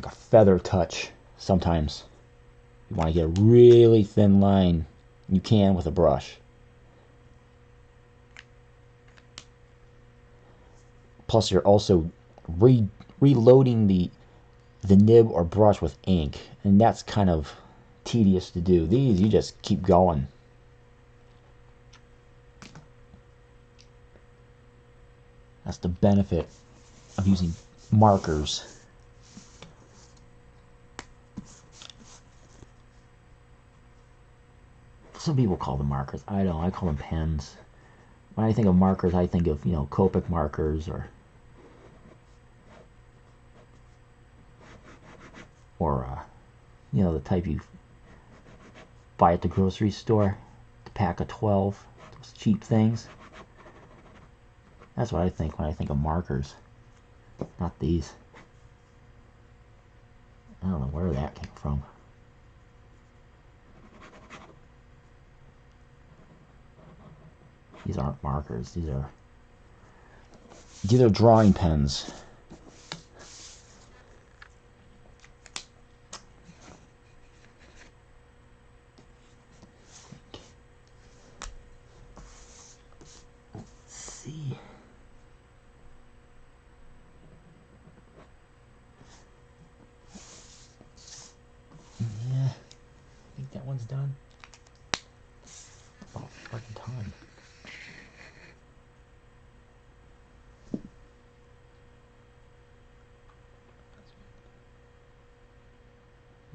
a feather touch. Sometimes you want to get a really thin line. You can with a brush. Plus, you're also reloading the nib or brush with ink, and that's kind of tedious to do. These, you just keep going. That's the benefit of using markers. Some people call them markers. I don't. I call them pens. When I think of markers, I think of, you know, Copic markers or you know, the type you buy at the grocery store, the pack of 12, those cheap things. That's what I think when I think of markers. Not these. I don't know where that came from. These aren't markers. These are drawing pens. Let's see. Yeah, I think that one's done. Oh, fucking time.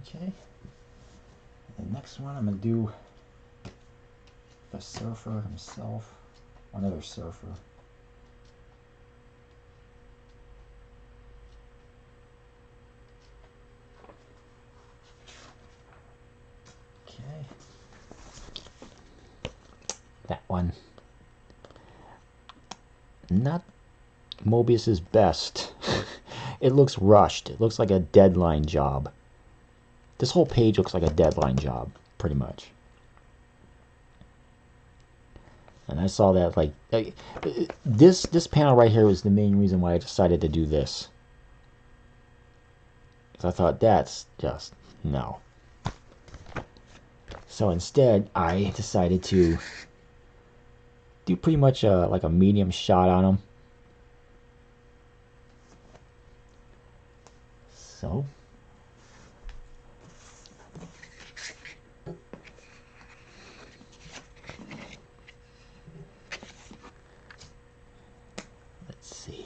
Okay. The next one I'm gonna do the Surfer himself. Another Surfer. Okay. That one. Not Moebius's best. It looks rushed. It looks like a deadline job. This whole page looks like a deadline job, pretty much. And I saw that, like this panel right here was the main reason why I decided to do this. Because I thought, that's just, no. So instead, I decided to do pretty much like a medium shot on them. so. Let's see.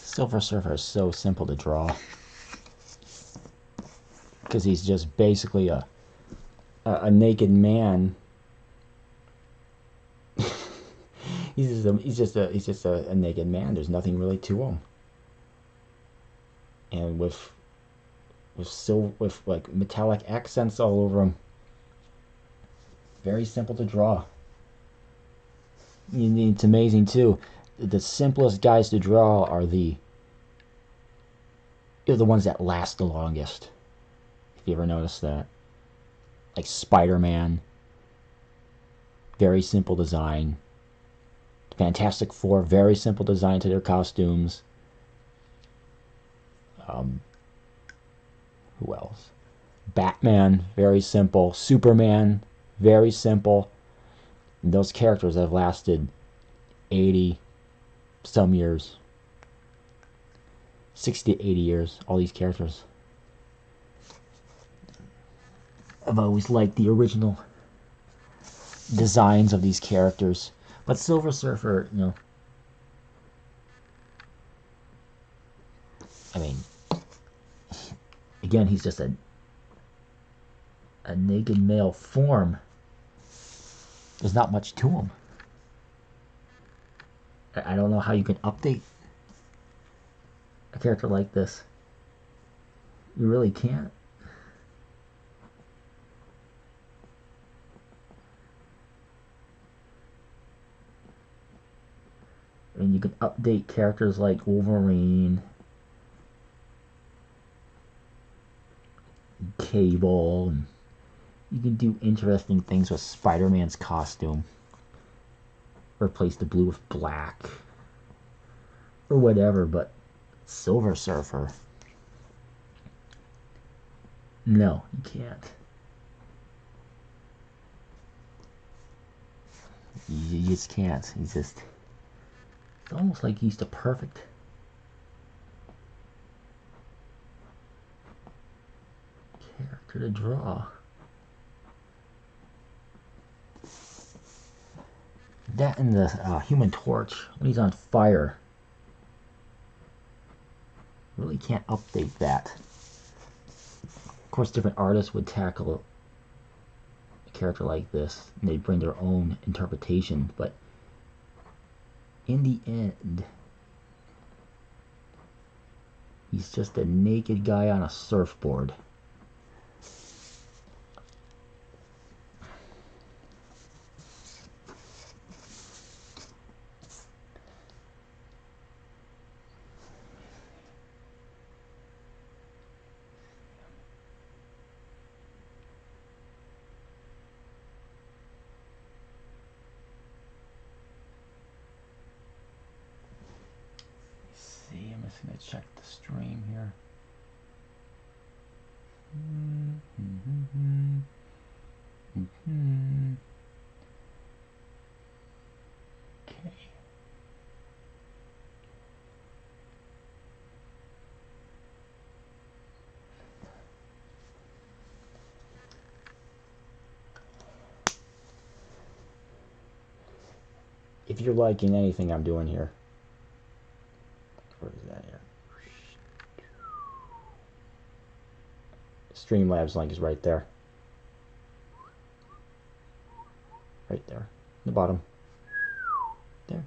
Silver Surfer is so simple to draw because he's just basically a naked man. he's just a naked man. There's nothing really to him, and with like metallic accents all over him. Very simple to draw. It's amazing too. The simplest guys to draw are the ones that last the longest. If you ever noticed that. Like Spider-Man. Very simple design. Fantastic Four, very simple design to their costumes. Who else? Batman, very simple. Superman, very simple. And those characters have lasted 80 some years. 60 to 80 years, all these characters. I've always liked the original designs of these characters. But Silver Surfer, I mean, again, he's just a naked male form. There's not much to him. I don't know how you can update a character like this. You really can't. And you can update characters like Wolverine, Cable, and you can do interesting things with Spider-Man's costume. Replace the blue with black. Or whatever, but Silver Surfer. No, you can't. You just can't. He's just... It's almost like he's the perfect character to draw. That and the Human Torch, when he's on fire. Really can't update that. Of course, different artists would tackle a character like this, and they'd bring their own interpretation, but in the end, he's just a naked guy on a surfboard. I'm just going to check the stream here. Okay. If you're liking anything I'm doing here, where is that here? Streamlabs link is right there. Right there. The bottom. There.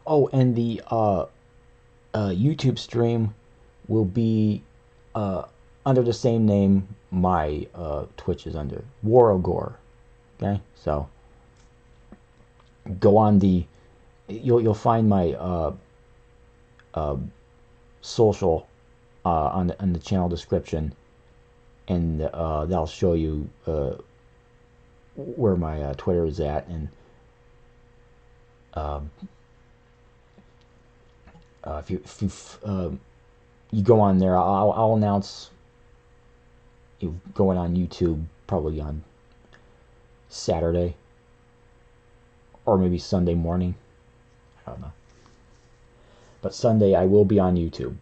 Oh, and the YouTube stream will be under the same name my Twitch is under. Warogore. Okay? So go on the you'll find my social on the channel description, and that'll show you where my Twitter is at, and if you go on there, I'll announce you going on YouTube probably on Saturday or maybe Sunday morning. I don't know. But Sunday I will be on YouTube.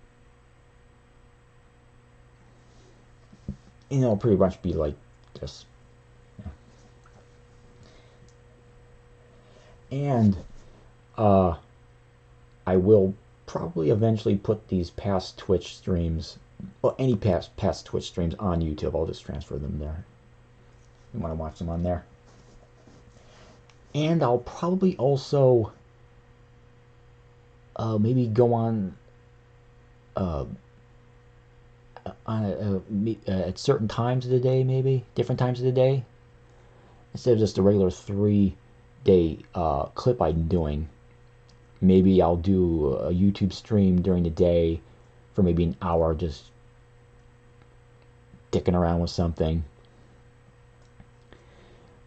And it'll pretty much be like this. And I will probably eventually put these past Twitch streams, well, any past Twitch streams on YouTube. I'll just transfer them there. You want to watch them on there. And I'll probably also maybe go on at certain times of the day, maybe different times of the day, instead of just a regular 3-day clip I'm doing. Maybe I'll do a YouTube stream during the day for maybe an hour, just dicking around with something.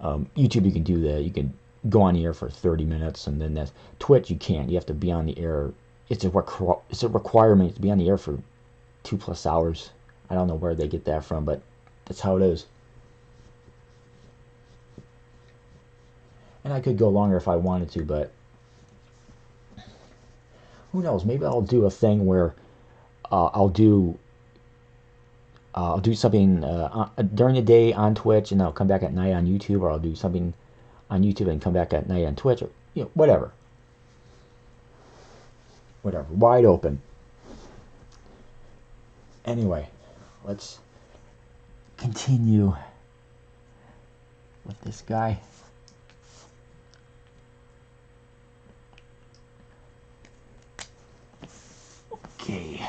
YouTube, you can do that. You can go on the air for 30 minutes, and then that's Twitch. You can't. You have to be on the air. It's a requirement to be on the air for 2+ hours. I don't know where they get that from, but that's how it is. And I could go longer if I wanted to, but who knows? Maybe I'll do a thing where I'll do something during the day on Twitch, and I'll come back at night on YouTube, or I'll do something on YouTube and come back at night on Twitch, or whatever. Whatever. Wide open. Anyway, let's continue with this guy. Okay.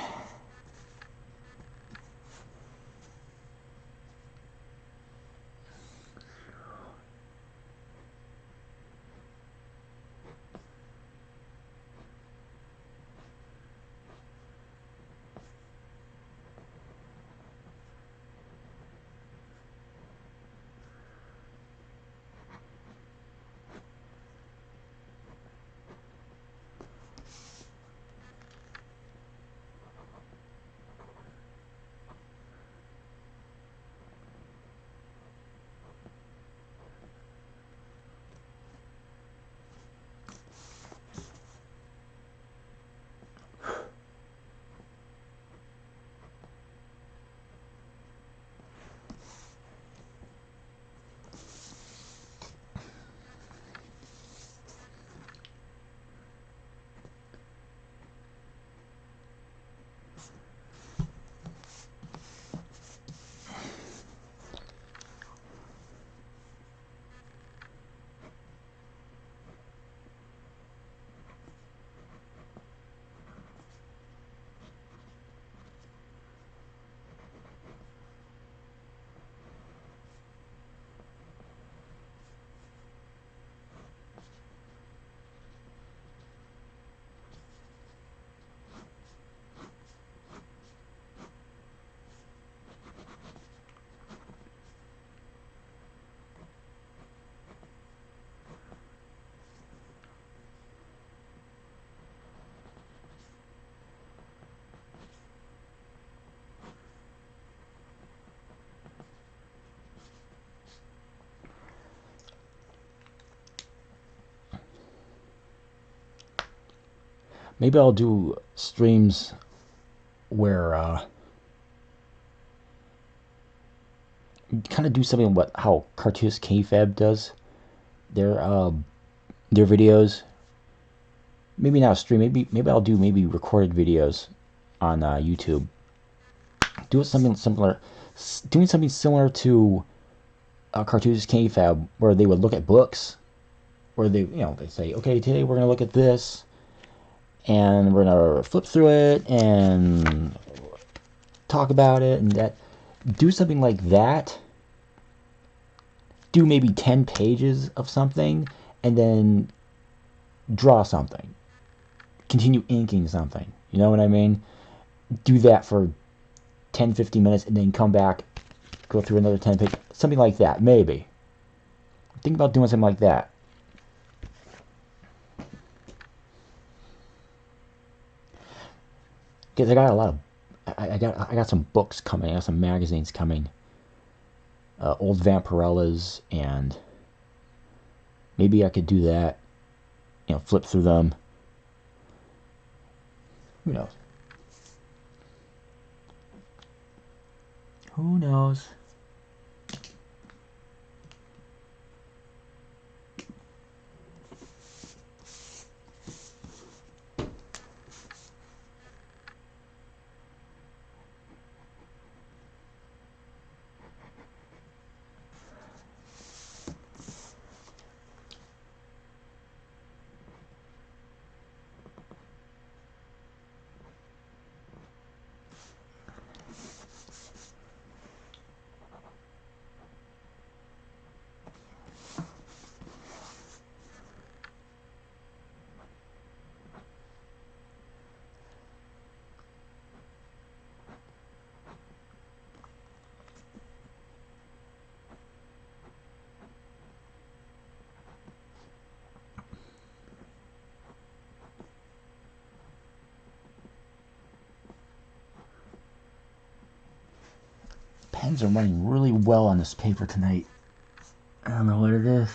Maybe I'll do streams where kind of do something what how Cartoonist Kayfab does their videos. Maybe not a stream. Maybe I'll do maybe recorded videos on YouTube. Do it something similar, doing something similar to Cartoonist Kayfab, where they would look at books, where they they say, okay, today we're gonna look at this, and we're gonna flip through it and talk about it, and that. Do something like that. Do maybe 10 pages of something, and then draw something. Continue inking something. You know what I mean? Do that for 10-15 minutes, and then come back, go through another 10 pages. Something like that, maybe. Think about doing something like that. Because I got a lot of, I got some books coming. I got some magazines coming. Old Vampirellas, and maybe I could do that. Flip through them. Who knows? Who knows? Pens are running really well on this paper tonight. I don't know what it is.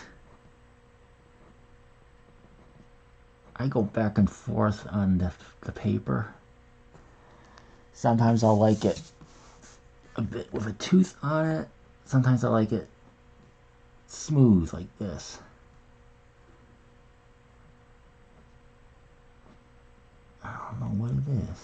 I go back and forth on the paper. Sometimes I'll like it a bit with a tooth on it. Sometimes I like it smooth like this. I don't know what it is.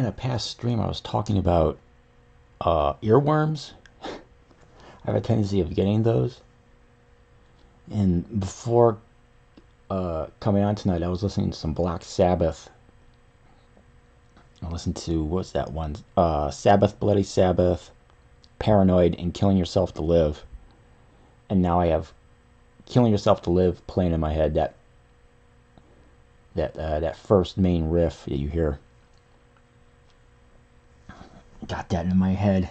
in a past stream I was talking about earworms. I have a tendency of getting those. And before coming on tonight, I was listening to some Black Sabbath. I listened to, what's that one? Sabbath, Bloody Sabbath, Paranoid, and Killing Yourself to Live. And now I have Killing Yourself to Live playing in my head. That first main riff that you hear. Got that in my head.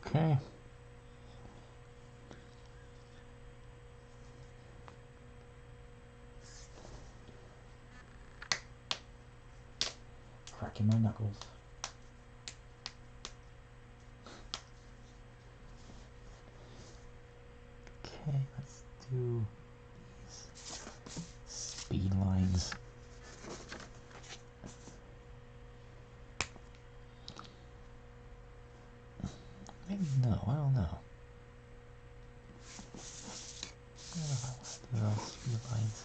Okay. Cracking my knuckles. Okay, let's do these speed lines. Maybe no, I don't know. I don't know if I want to do those speed lines.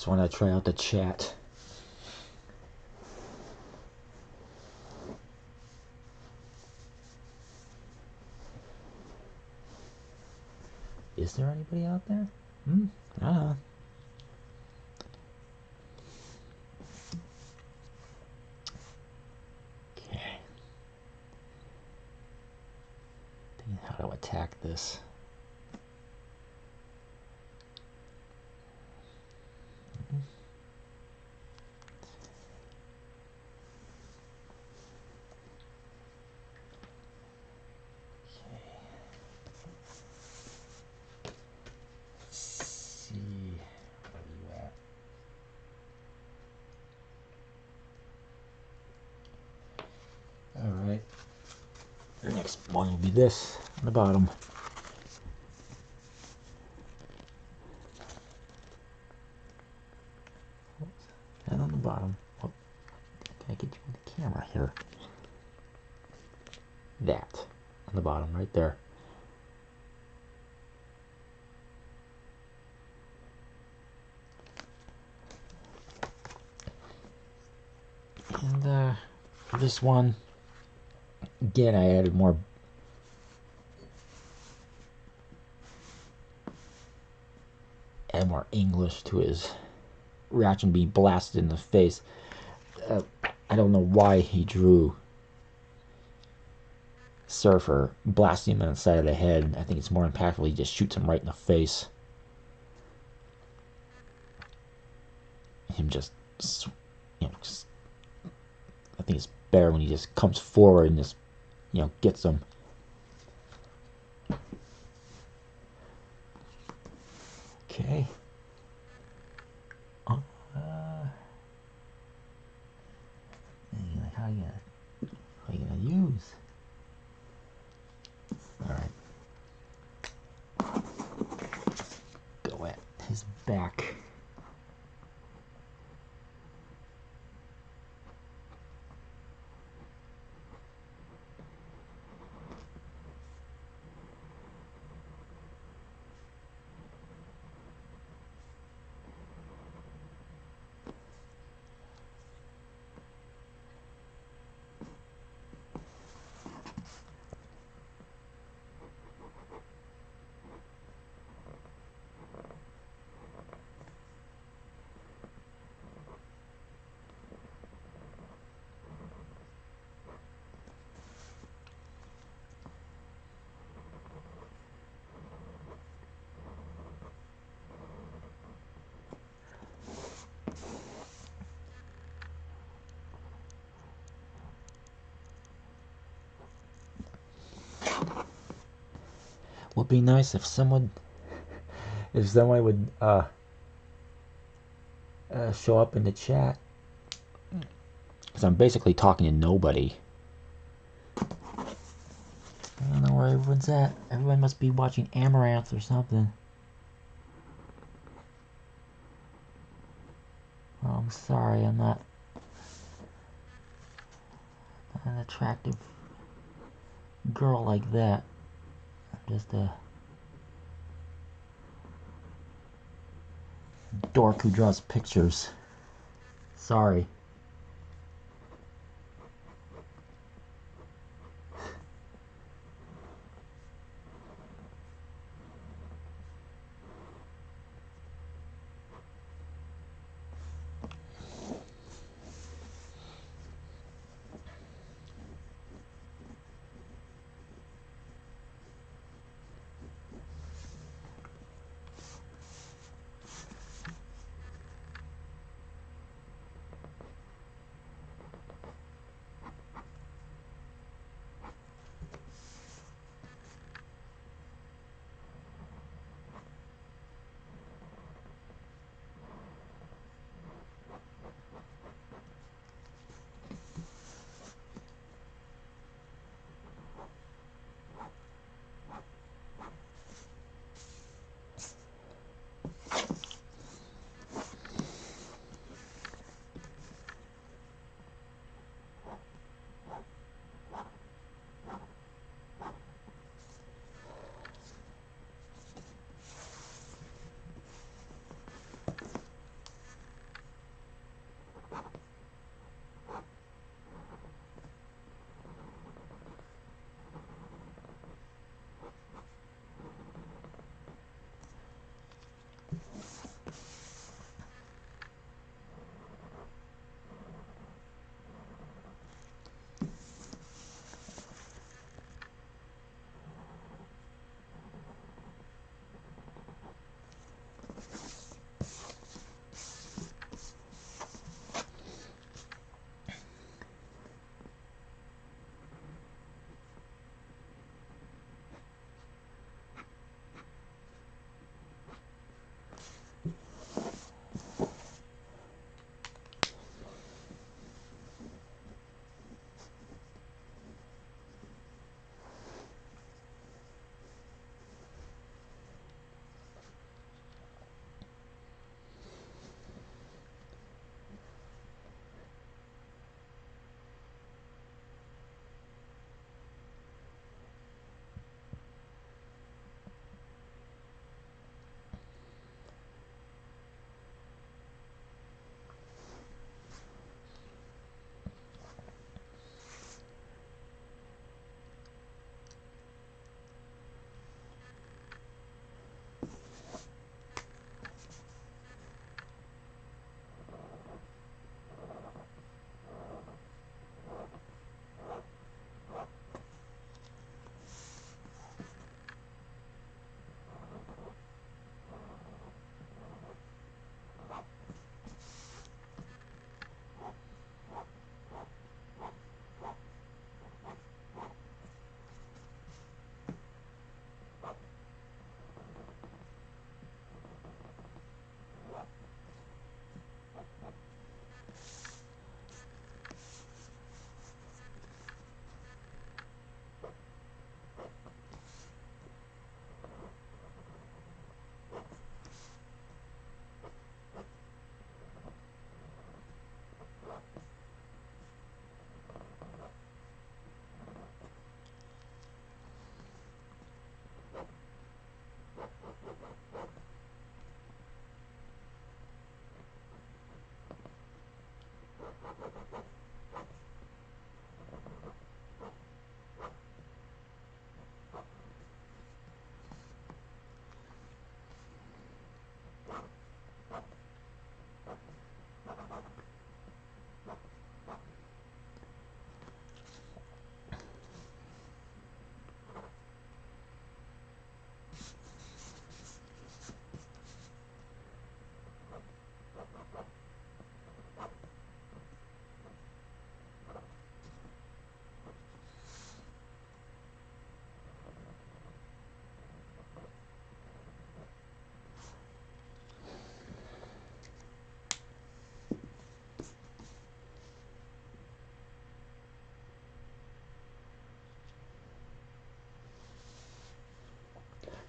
just want to try out the chat. Is there anybody out there? I don't know. Okay. Thinking how to attack this. Alright. The next one will be this on the bottom. And on the bottom. Oh, can I get you on the camera here? That on the bottom right there. And this one, again, I added more English to his reaction being blasted in the face. I don't know why he drew Surfer blasting him on the side of the head. I think it's more impactful. He just shoots him right in the face. Him just, just, I think it's better when he just comes forward and just, gets him. Okay. How you gonna use? All right. Go at his back. Would be nice if someone would show up in the chat, because I'm basically talking to nobody. I don't know where everyone's at. Everyone must be watching Amaranth or something. Oh, I'm sorry, I'm not an attractive girl like that. I'm just a dork who draws pictures. Sorry.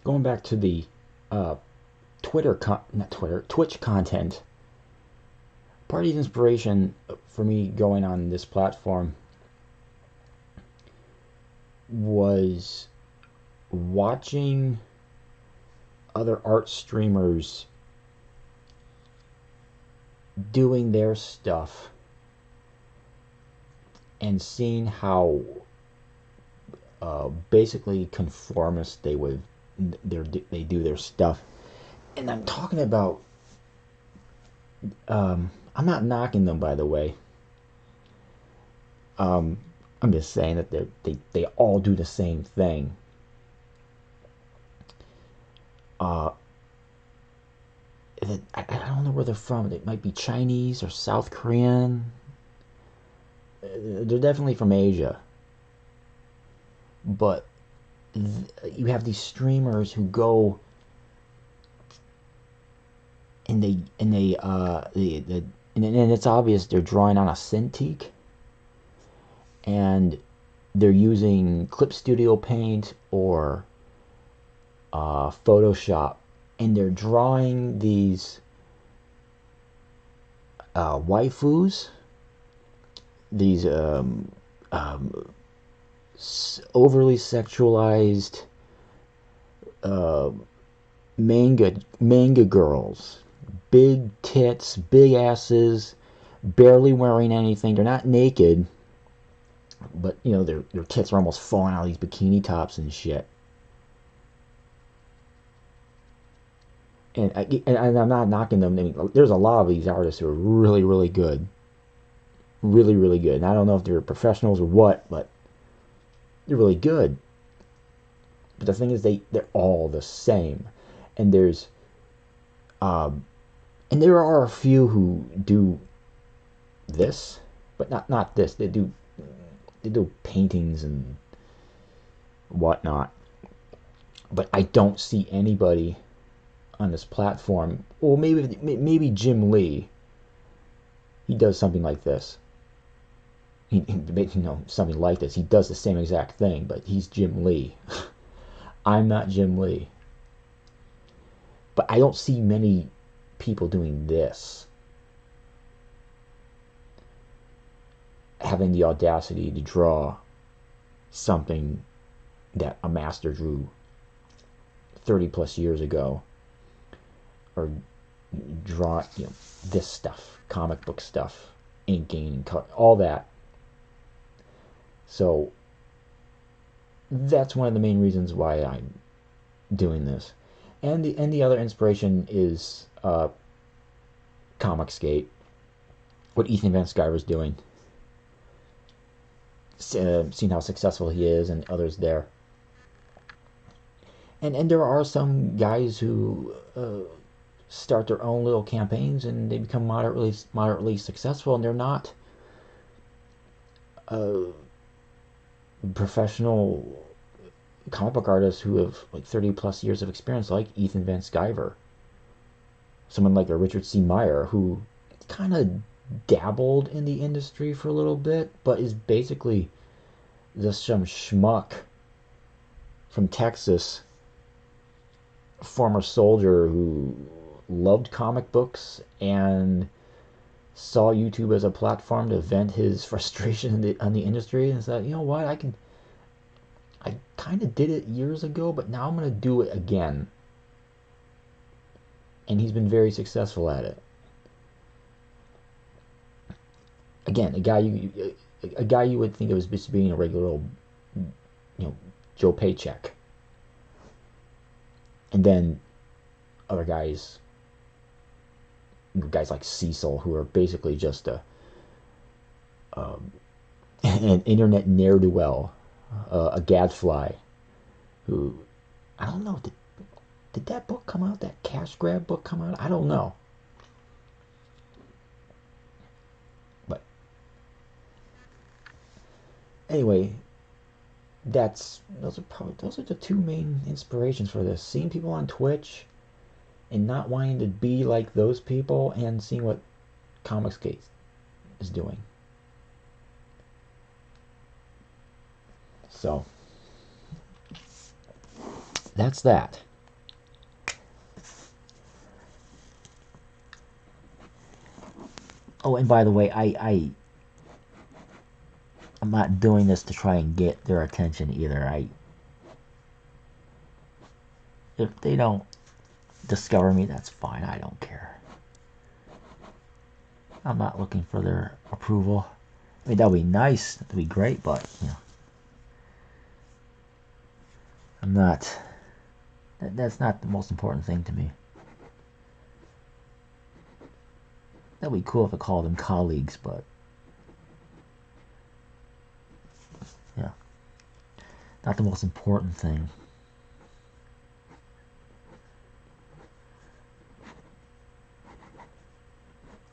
going back to the Twitch content. Part of the inspiration for me going on this platform was watching other art streamers doing their stuff and seeing how basically conformist they do their stuff. And I'm talking about I'm not knocking them, by the way. I'm just saying that they all do the same thing. I don't know where they're from. It might be Chinese or South Korean. They're definitely from Asia. But you have these streamers who go and it's obvious they're drawing on a Cintiq, and they're using Clip Studio Paint or Photoshop, and they're drawing these waifus, these overly sexualized manga girls, big tits, big asses, barely wearing anything. They're not naked, but you know their tits are almost falling out of these bikini tops and shit. And I'm not knocking them. I mean, there's a lot of these artists who are really, really good. Really, really good. And I don't know if they're professionals or what, but they're really good. But the thing is, they're all the same. And there are a few who do this, but not this. They do paintings and whatnot. But I don't see anybody on this platform. Well, maybe Jim Lee. He does something like this. Something like this. He does the same exact thing, but he's Jim Lee. I'm not Jim Lee. But I don't see many people doing this. Having the audacity to draw something that a master drew 30 plus years ago. Or draw, this stuff, comic book stuff, inking, all that. So that's one of the main reasons why I'm doing this. And the other inspiration is Comicsgate, what Ethan Van Sciver's doing. Seeing how successful he is and others there. And there are some guys who start their own little campaigns and they become moderately successful, and they're not professional comic book artists who have like 30 plus years of experience, like Ethan Van Sciver. Someone like a Richard C. Meyer, who kind of dabbled in the industry for a little bit, but is basically just some schmuck from Texas, former soldier who loved comic books and saw YouTube as a platform to vent his frustration on the industry, and said, you know what, I kind of did it years ago, but now I'm going to do it again. And he's been very successful at it. Again, a guy you would think of as just being a regular old, Joe Paycheck. And then other guys like Cecil, who are basically just an internet ne'er-do-well, a gadfly, who, I don't know, did that book come out, that cash grab book come out? I don't know. But anyway, those are the two main inspirations for this. Seeing people on Twitch and not wanting to be like those people, and seeing what Comicsgate is doing. So that's that. Oh, and by the way, I'm not doing this to try and get their attention either. If they don't discover me, that's fine. I don't care. I'm not looking for their approval. I mean, that would be nice. That would be great, but, you know, I'm not. That's not the most important thing to me. That would be cool if I called them colleagues, but, yeah, not the most important thing.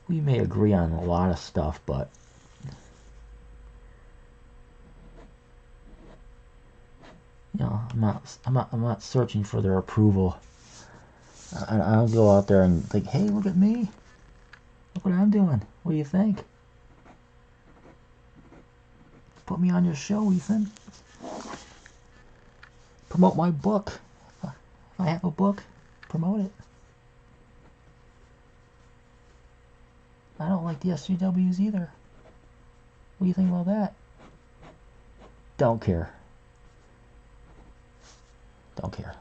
We may agree on a lot of stuff, but you know, I'm not searching for their approval. I don't go out there and think, hey, look at me. Look what I'm doing. What do you think? Put me on your show, Ethan. Promote my book. If I have a book, promote it. I don't like the SJWs either. What do you think about that? Don't care. Don't care.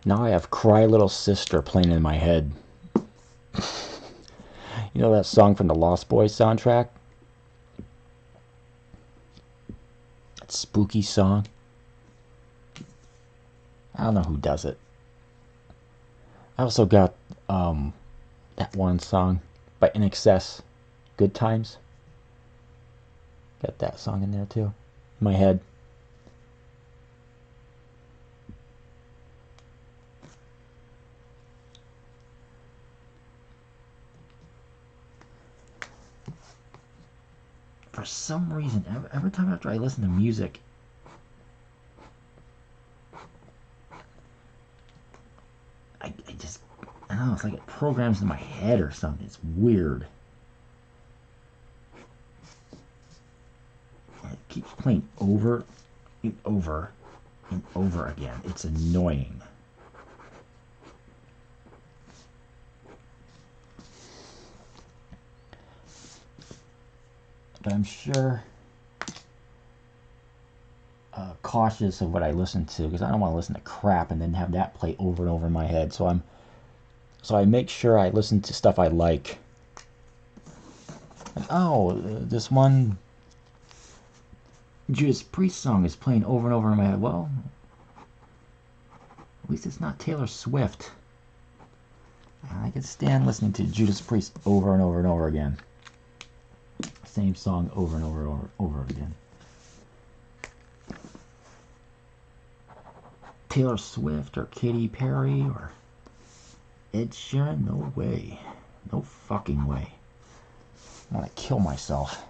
Now I have Cry Little Sister playing in my head. You know that song from the Lost Boys soundtrack? That spooky song. I don't know who does it. I also got that one song by NXS, Good Times. Got that song in there too, in my head. For some reason, every time after I listen to music, I just, I don't know, it's like it programs in my head or something. It's weird. And it keeps playing over and over and over again. It's annoying. But I'm sure cautious of what I listen to, because I don't want to listen to crap and then have that play over and over in my head. So I make sure I listen to stuff I like. Oh, this one Judas Priest song is playing over and over in my head. Well, at least it's not Taylor Swift. I can stand listening to Judas Priest over and over and over again. Same song over and over and over again. Taylor Swift or Katy Perry or Ed Sheeran? No way. No fucking way. I want to kill myself.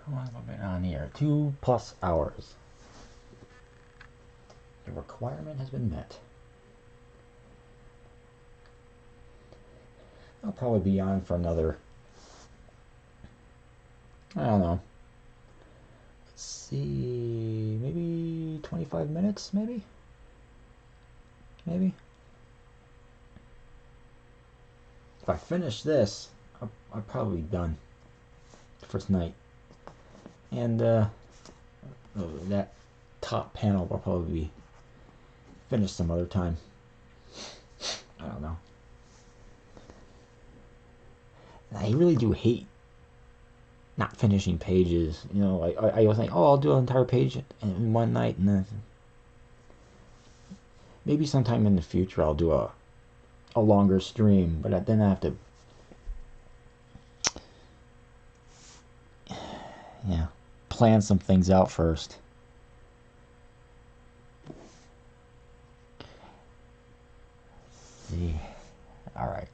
How long have I been on here? 2+ hours. The requirement has been met. I'll probably be on for another, I don't know. Let's see, maybe 25 minutes, maybe? Maybe? If I finish this, I'll probably be done for tonight. And that top panel will probably be finished some other time. I don't know. I really do hate not finishing pages. You know, I was like, oh, I'll do an entire page in one night, and then maybe sometime in the future I'll do a longer stream. But then I have to, yeah, plan some things out first. Let's see, all right.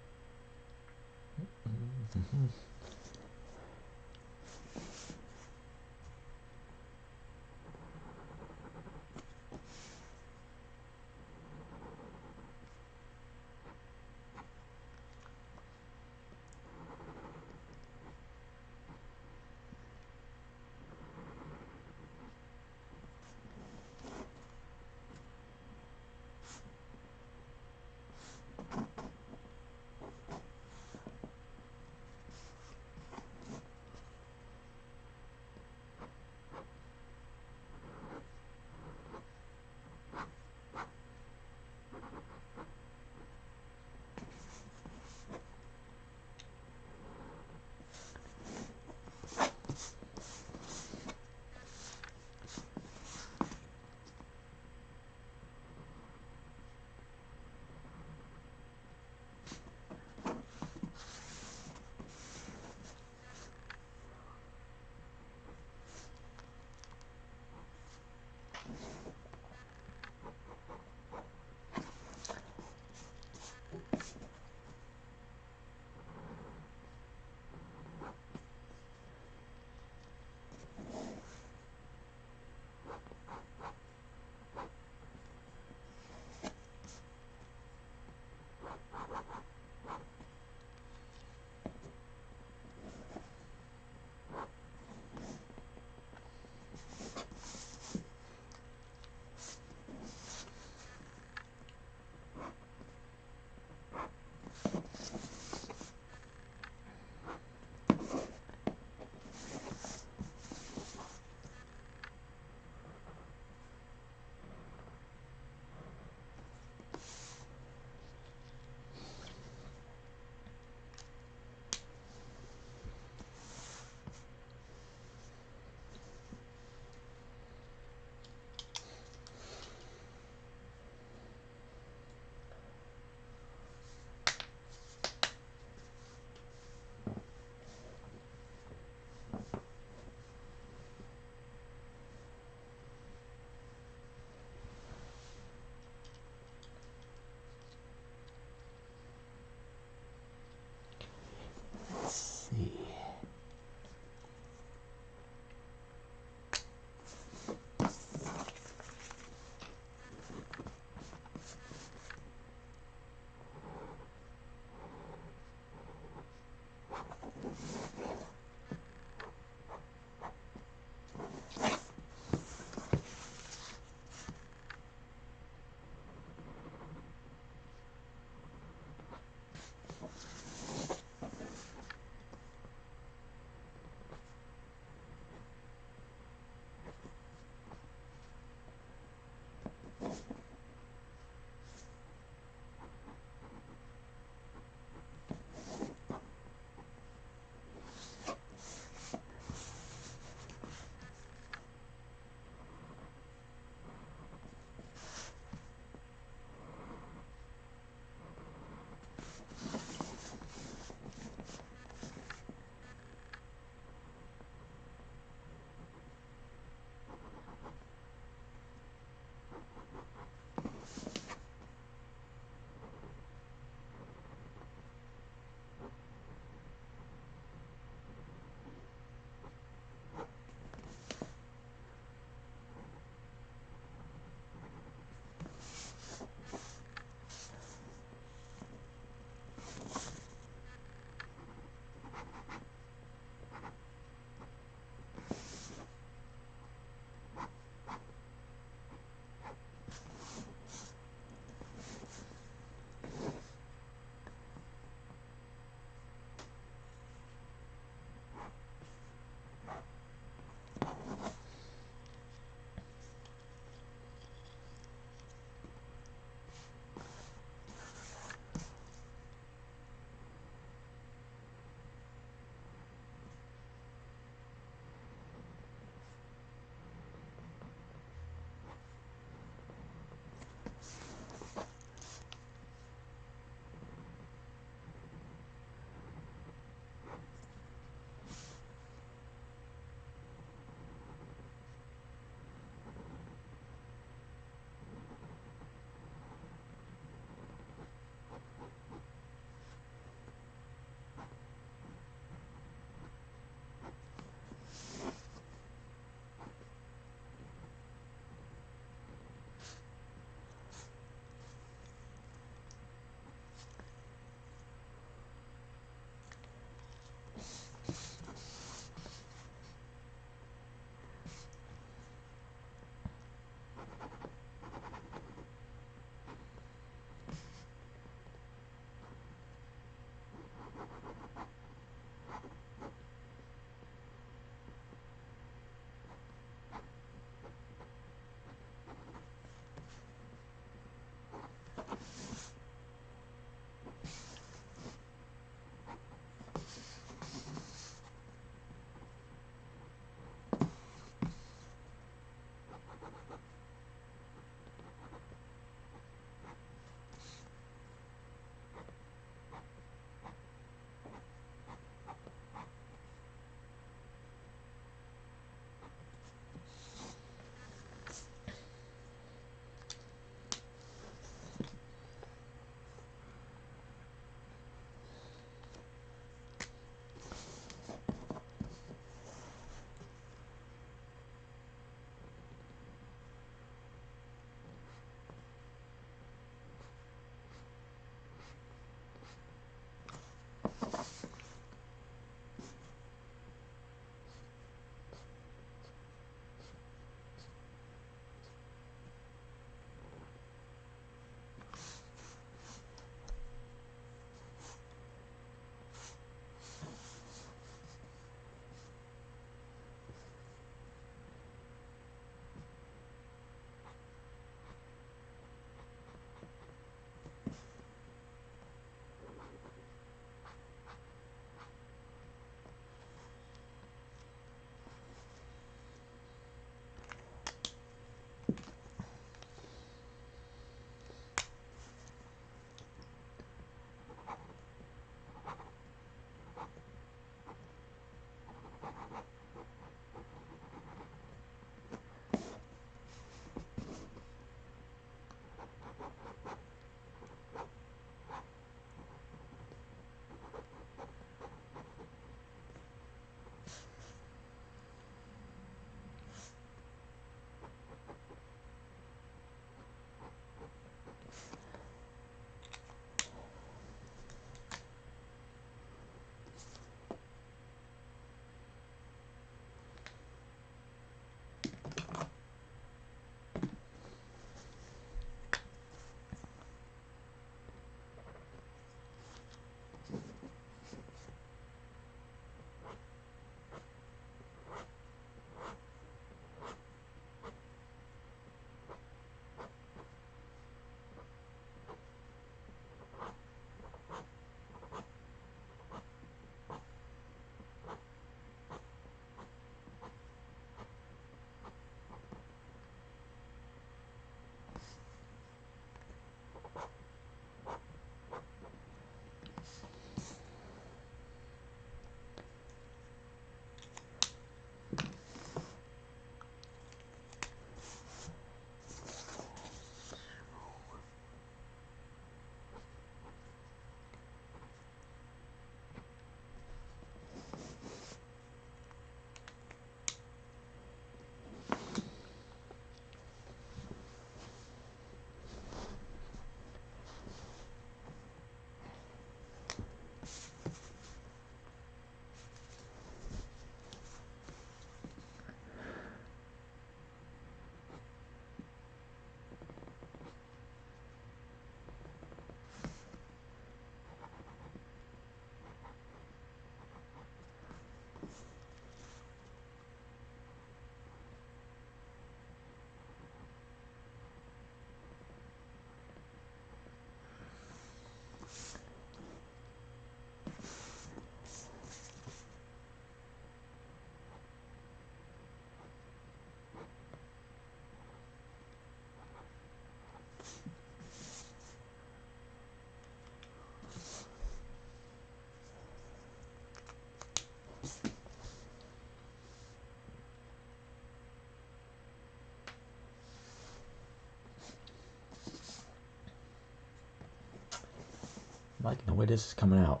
liking the way this is coming out.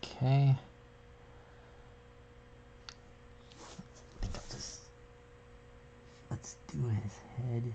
Okay. I think I'll just, let's do his head.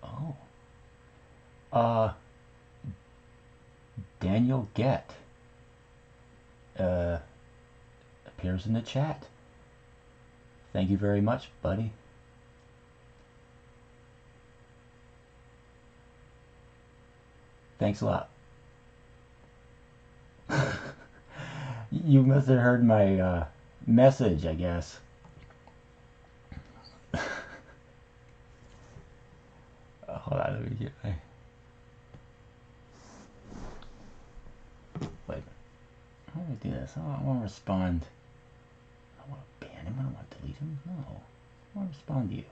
Oh. Oh. Daniel Gett appears in the chat. Thank you very much, buddy. Thanks a lot. You must have heard my message, I guess. Hold on, let me get my... Wait. How do I do this? I want to respond. I want to ban him. I don't want to delete him. No. I want to respond to you.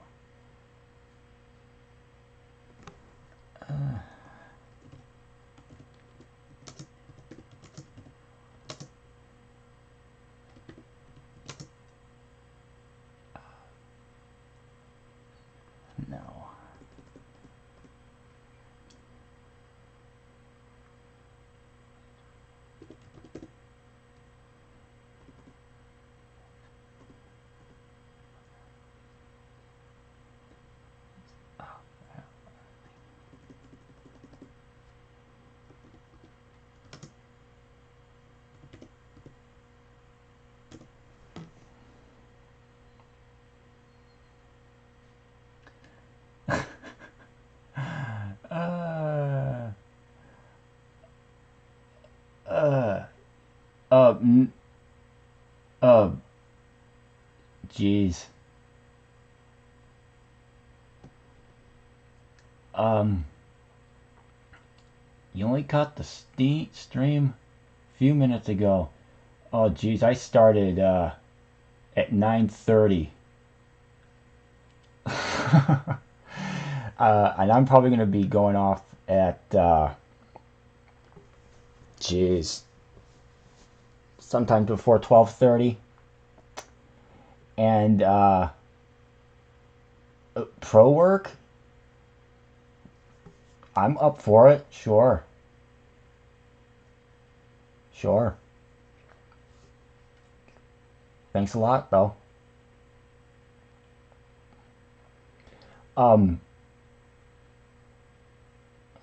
No. Jeez. You only caught the stream a few minutes ago. Oh, jeez, I started at 9:30. And I'm probably going to be going off at, jeez, sometime before 12:30. And pro work, I'm up for it. Sure. Thanks a lot, though. I don't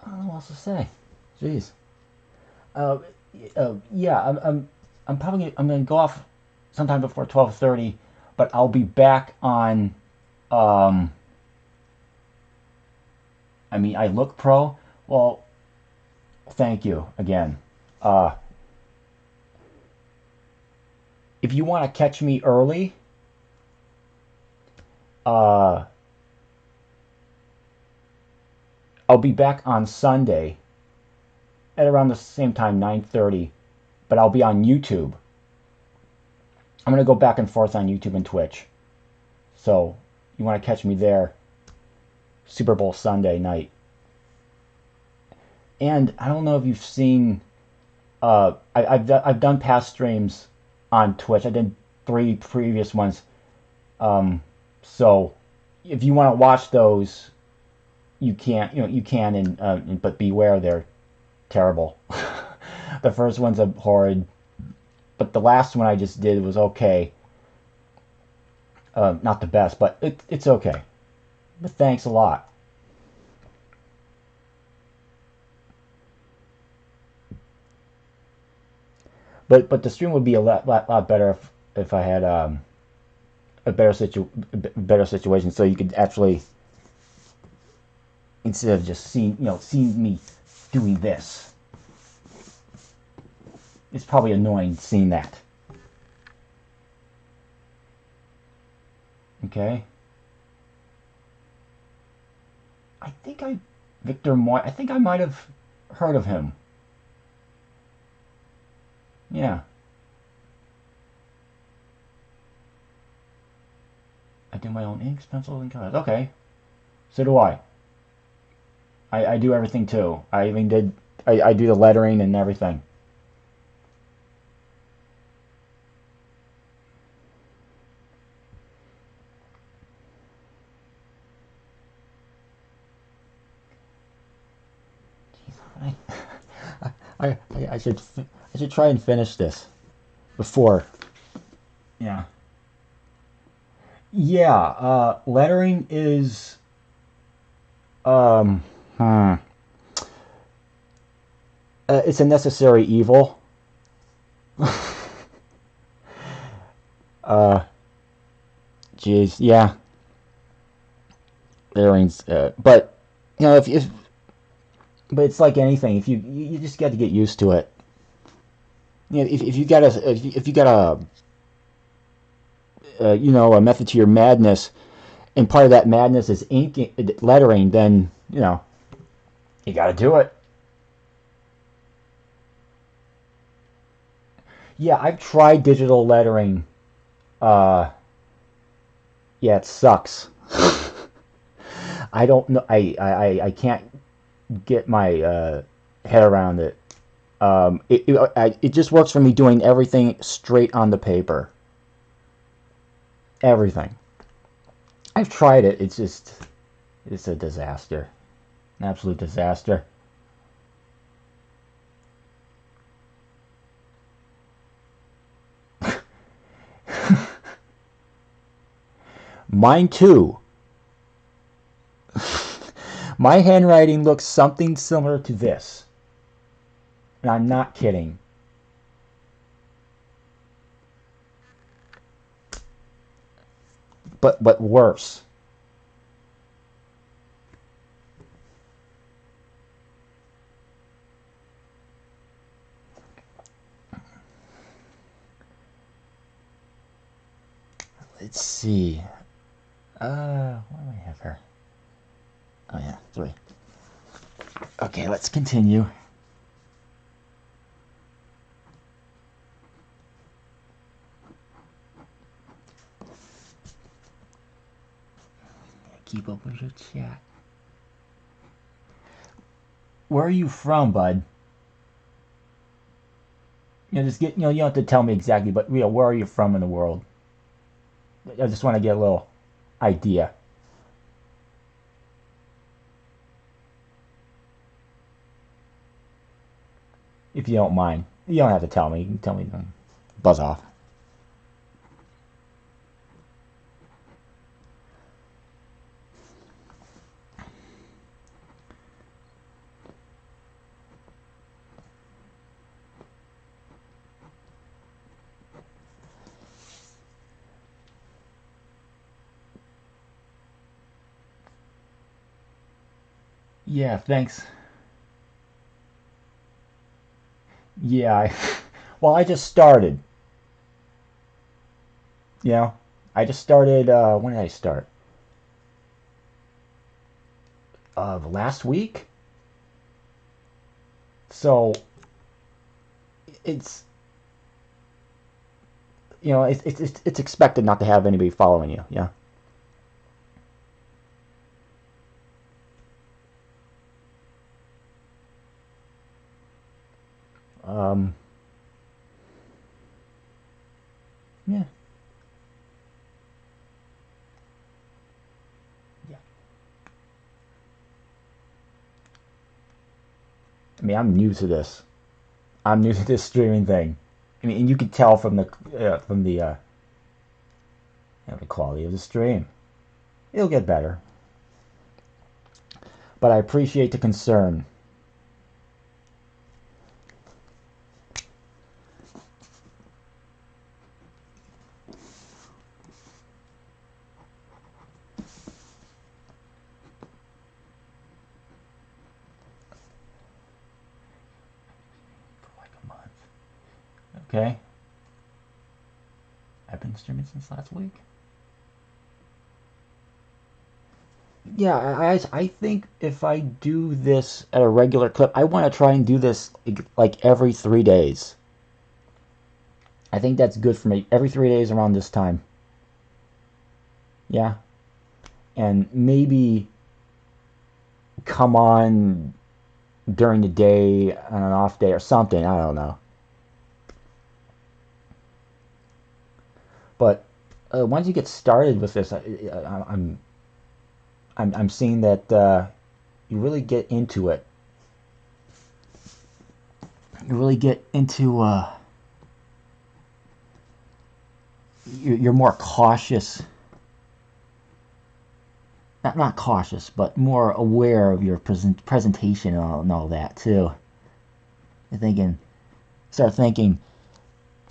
know what else to say. Jeez. Yeah, I'm probably gonna go off sometime before 12:30, but I'll be back on. I mean, I look pro. Well, thank you again. If you want to catch me early, I'll be back on Sunday at around the same time, 9:30, but I'll be on YouTube. I'm going to go back and forth on YouTube and Twitch. So, you want to catch me there, Super Bowl Sunday night. And I don't know if you've seen, I've done past streams on Twitch. I did 3 previous ones. So, if you want to watch those, you can, but beware, they're terrible. The first one's horrid, but the last one I just did was okay. Not the best, but it's okay. But thanks a lot. But the stream would be a lot better if I had a better situation, so you could actually, instead of just seeing me doing this. It's probably annoying seeing that. Okay. I think Victor Moy, I think I might have heard of him. Yeah. I do my own inks, pencils, and colors. Okay. So do I. I do everything too. I even did, I do the lettering and everything. I should try and finish this before. Yeah. Yeah, lettering is um, hmm, it's a necessary evil. uh, Jeez, yeah, lettering's. But you know, if but it's like anything. If you just got to get used to it. You know, if you got a if you got you know, a method to your madness, and part of that madness is inking lettering, then you know you got to do it. Yeah, I've tried digital lettering. Uh, yeah, it sucks. I don't know. I can't get my head around it. It just works for me doing everything straight on the paper. Everything. I've tried it. It's a disaster. An absolute disaster. Mine too. My handwriting looks something similar to this. And I'm not kidding. But worse. Let's see. What do I have here? Oh yeah, 3. Okay, let's continue. Keep up with your chat. Where are you from, bud? You know, just get, you know, you don't have to tell me exactly, but you know, where are you from in the world? I just want to get a little idea. If you don't mind. You don't have to tell me. You can tell me. Buzz off. Yeah, thanks. Yeah, well, I just started. You know, I just started. When did I start? Last week. So it's, you know, it's expected not to have anybody following you. Yeah. Um. Yeah. Yeah. I mean, I'm new to this. I'm new to this streaming thing. I mean, and you can tell from the you know, the quality of the stream. It'll get better, but I appreciate the concern. For like a month. Okay. I've been streaming since last week. Yeah, I think if I do this at a regular clip, I want to try and do this like every 3 days. I think that's good for me. Every 3 days around this time. Yeah. And maybe come on during the day on an off day or something. I don't know. But once you get started with this, I'm seeing that you really get into it. You really get into you're more cautious not cautious, but more aware of your presentation and all that too. You're start thinking,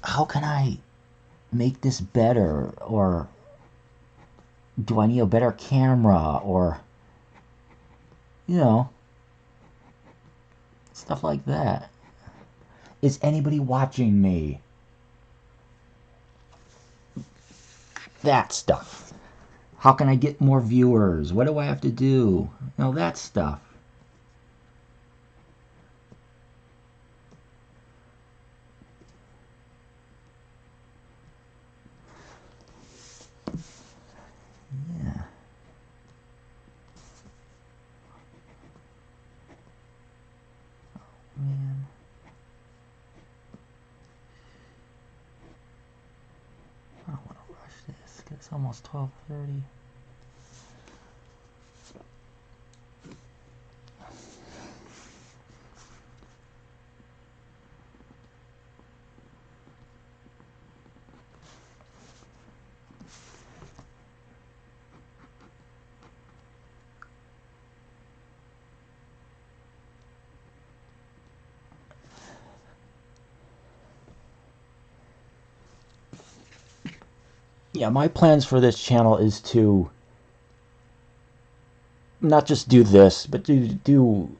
how can I make this better? Or do I need a better camera? Or, stuff like that. Is anybody watching me? That stuff. How can I get more viewers? What do I have to do? That stuff. Yeah. Oh, man. I don't want to rush this because it's almost 12:30. Yeah, my plans for this channel is to not just do this, but just do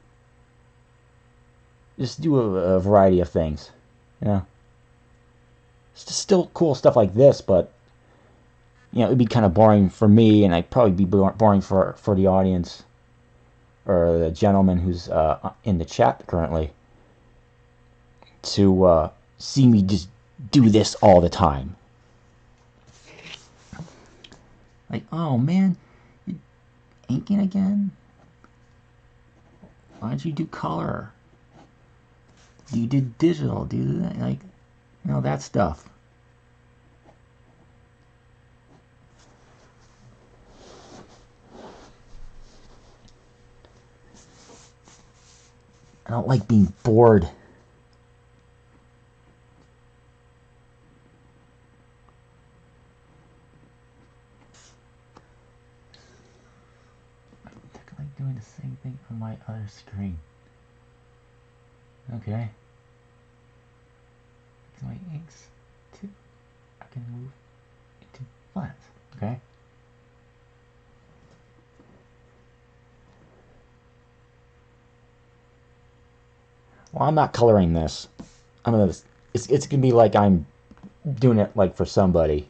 a variety of things. It's just still cool stuff like this, but it'd be kind of boring for me, and I'd probably be boring for the audience or the gentleman who's in the chat currently to see me just do this all the time. Like, oh man, you're inking again? Why don't you do color? You did digital, do that, like, that stuff. I don't like being bored. I like doing the same thing on my other screen. Okay. My inks too. I can move into flats. Okay. Well, I'm not coloring this. It's gonna be like I'm doing it like for somebody.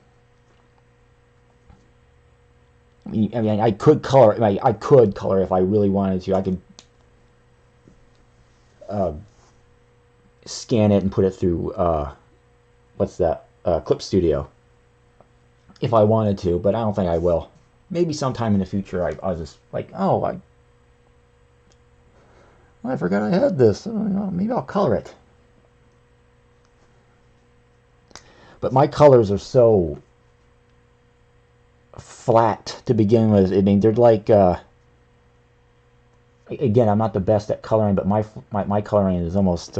I mean, I could color. I could color if I really wanted to. I could scan it and put it through what's that? Clip Studio. If I wanted to, but I don't think I will. Maybe sometime in the future, I'll just like, oh, I forgot I had this. Maybe I'll color it. But my colors are so flat to begin with. I mean, they're like, again, I'm not the best at coloring, but my coloring is almost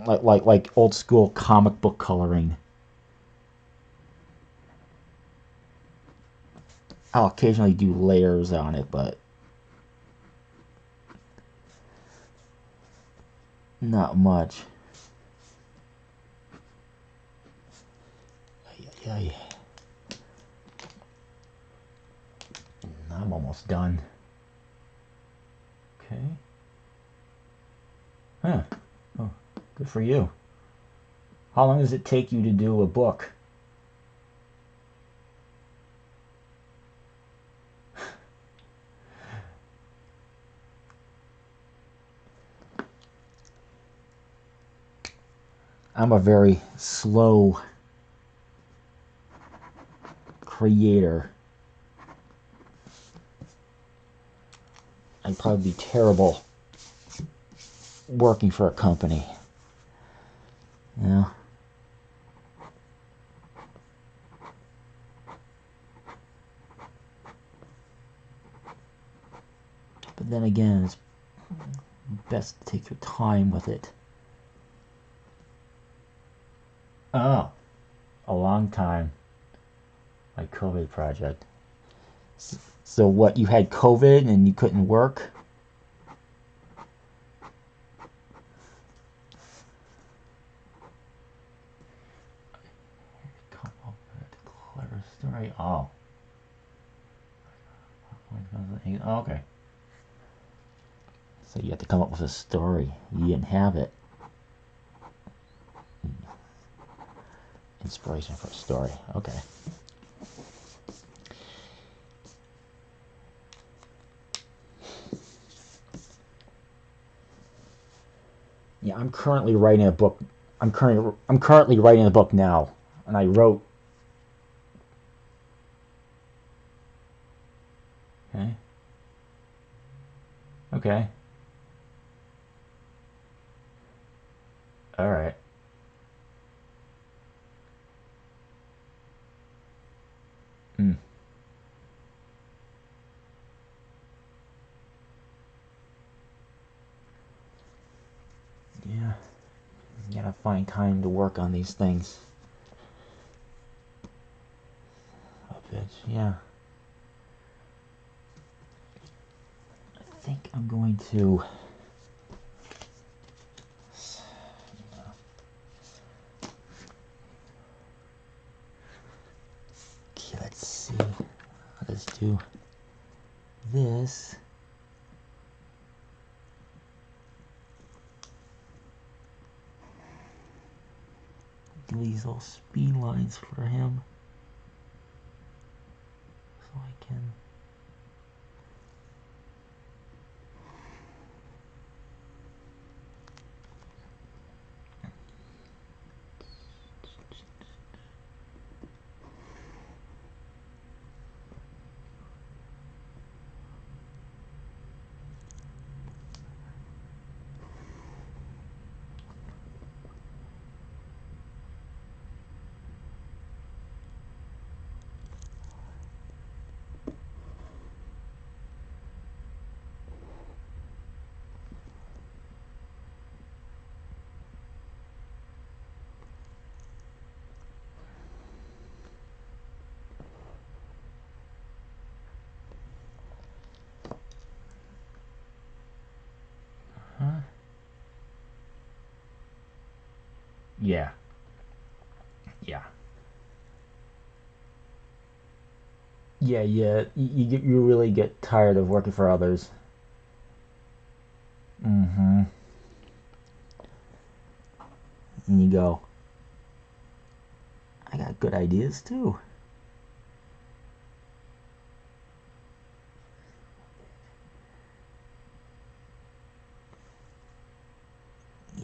like old school comic book coloring. I'll occasionally do layers on it, but not much. I'm almost done. Okay. Huh. Oh, good for you. How long does it take you to do a book? I'm a very slow creator. I'd probably be terrible working for a company. But then again, it's best to take your time with it. Oh, a long time. My COVID project. So what, you had COVID and you couldn't work? Come up with a clever story. Oh. Okay. So you have to come up with a story. You didn't have it. Inspiration for a story. Okay. Yeah, I'm currently writing a book. I'm currently writing a book now, and I wrote. Okay. Okay. All right. Hmm. Yeah. You gotta find time to work on these things. Oh, bitch. Yeah. I think I'm going to. Okay, let's see. Let's do this. Do these little speed lines for him so I can. Huh? Yeah. Yeah. Yeah, yeah. You really get tired of working for others. Mm-hmm. And you go, I got good ideas too.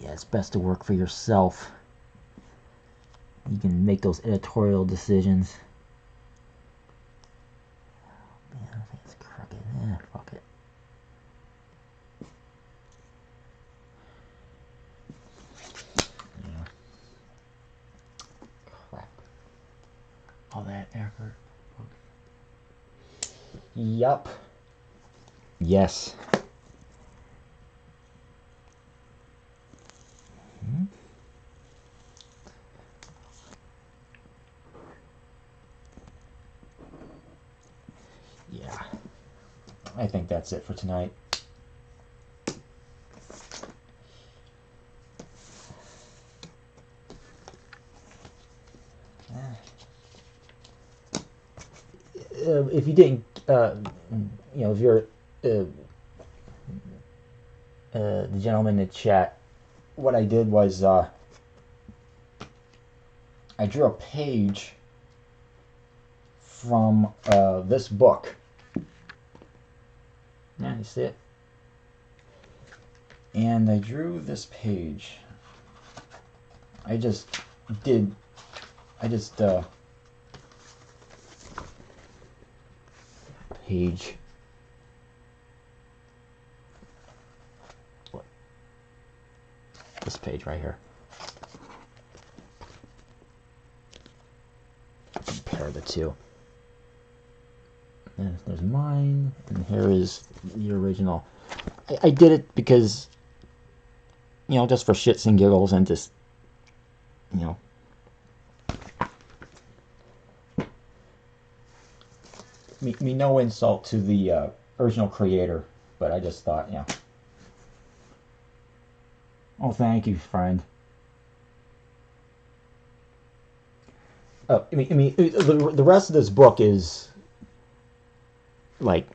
Yeah, it's best to work for yourself. You can make those editorial decisions. Man, I think it's crooked. Yeah, fuck it. Yeah. Crap. All that effort. Yup. Yes. Hmm? Yeah. I think that's it for tonight. If you didn't, if you're the gentleman in the chat, what I did was I drew a page from this book. Yeah, you see it? And I drew this page. I just page. What? This page right here. Compare the two. And there's mine, and here is the original. I did it because, just for shits and giggles, and just, me no insult to the original creator, but I just thought, yeah. Oh, thank you, friend. The rest of this book is like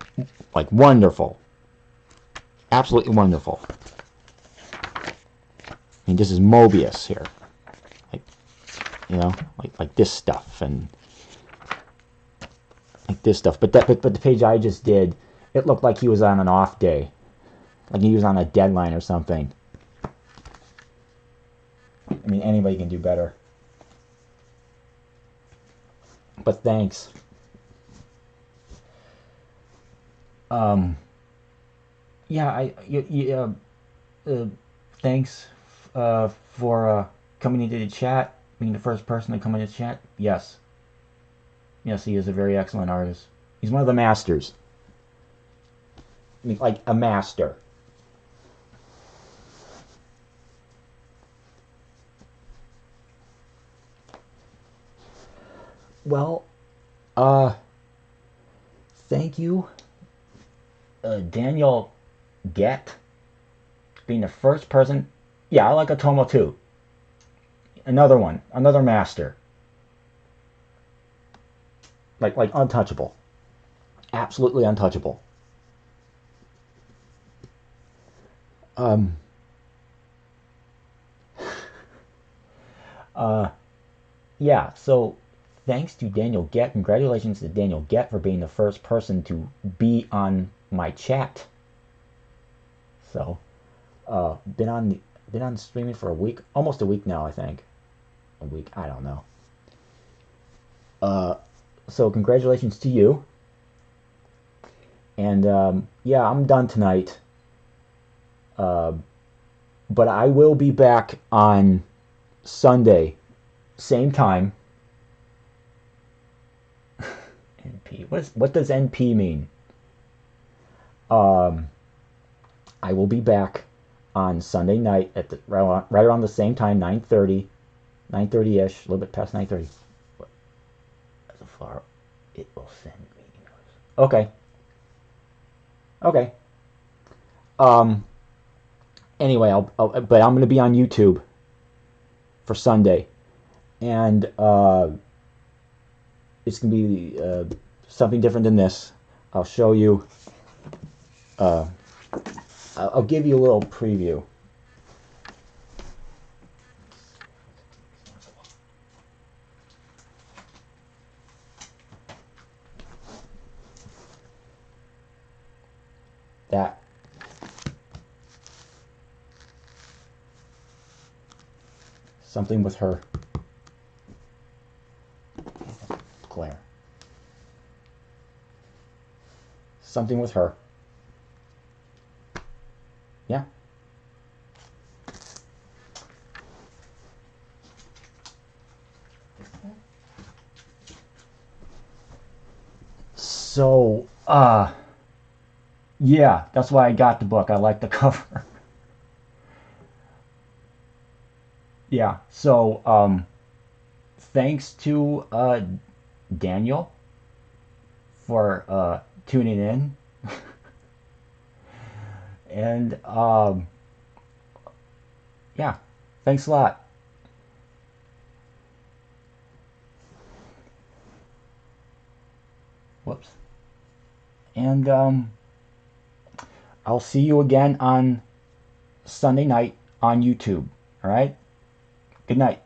wonderful, absolutely wonderful. I mean, this is Moebius here, like, you know, like this stuff and like this stuff. But the page I just did, it looked like he was on an off day, like he was on a deadline or something. I mean, anybody can do better. But thanks. Yeah, thanks for coming into the chat, being the first person to come into the chat. Yes. Yes, he is a very excellent artist. He's one of the masters. I mean, like a master. Well, thank you, Daniel Get, being the first person. Yeah, I like Otomo too. Another one, another master. Like untouchable. Absolutely untouchable. Yeah, so thanks to Daniel Get. Congratulations to Daniel Get for being the first person to be on my chat. So, been on streaming for a week, almost a week now, I think. A week, I don't know. So congratulations to you. And yeah, I'm done tonight. But I will be back on Sunday, same time. NP. What does NP mean? I will be back on Sunday night at the right around the same time, 9:30, 9:30ish, a little bit past 9:30. As far it will send me. Okay. Okay. Anyway, but I'm going to be on YouTube for Sunday, and it's going to be something different than this. I'll show you. I'll give you a little preview. That. Something with her. Claire. Something with her. Yeah. So, yeah, that's why I got the book. I like the cover. Yeah, so, thanks to, Daniel for, tuning in. And, yeah, thanks a lot. Whoops. And, I'll see you again on Sunday night on YouTube. All right? Good night.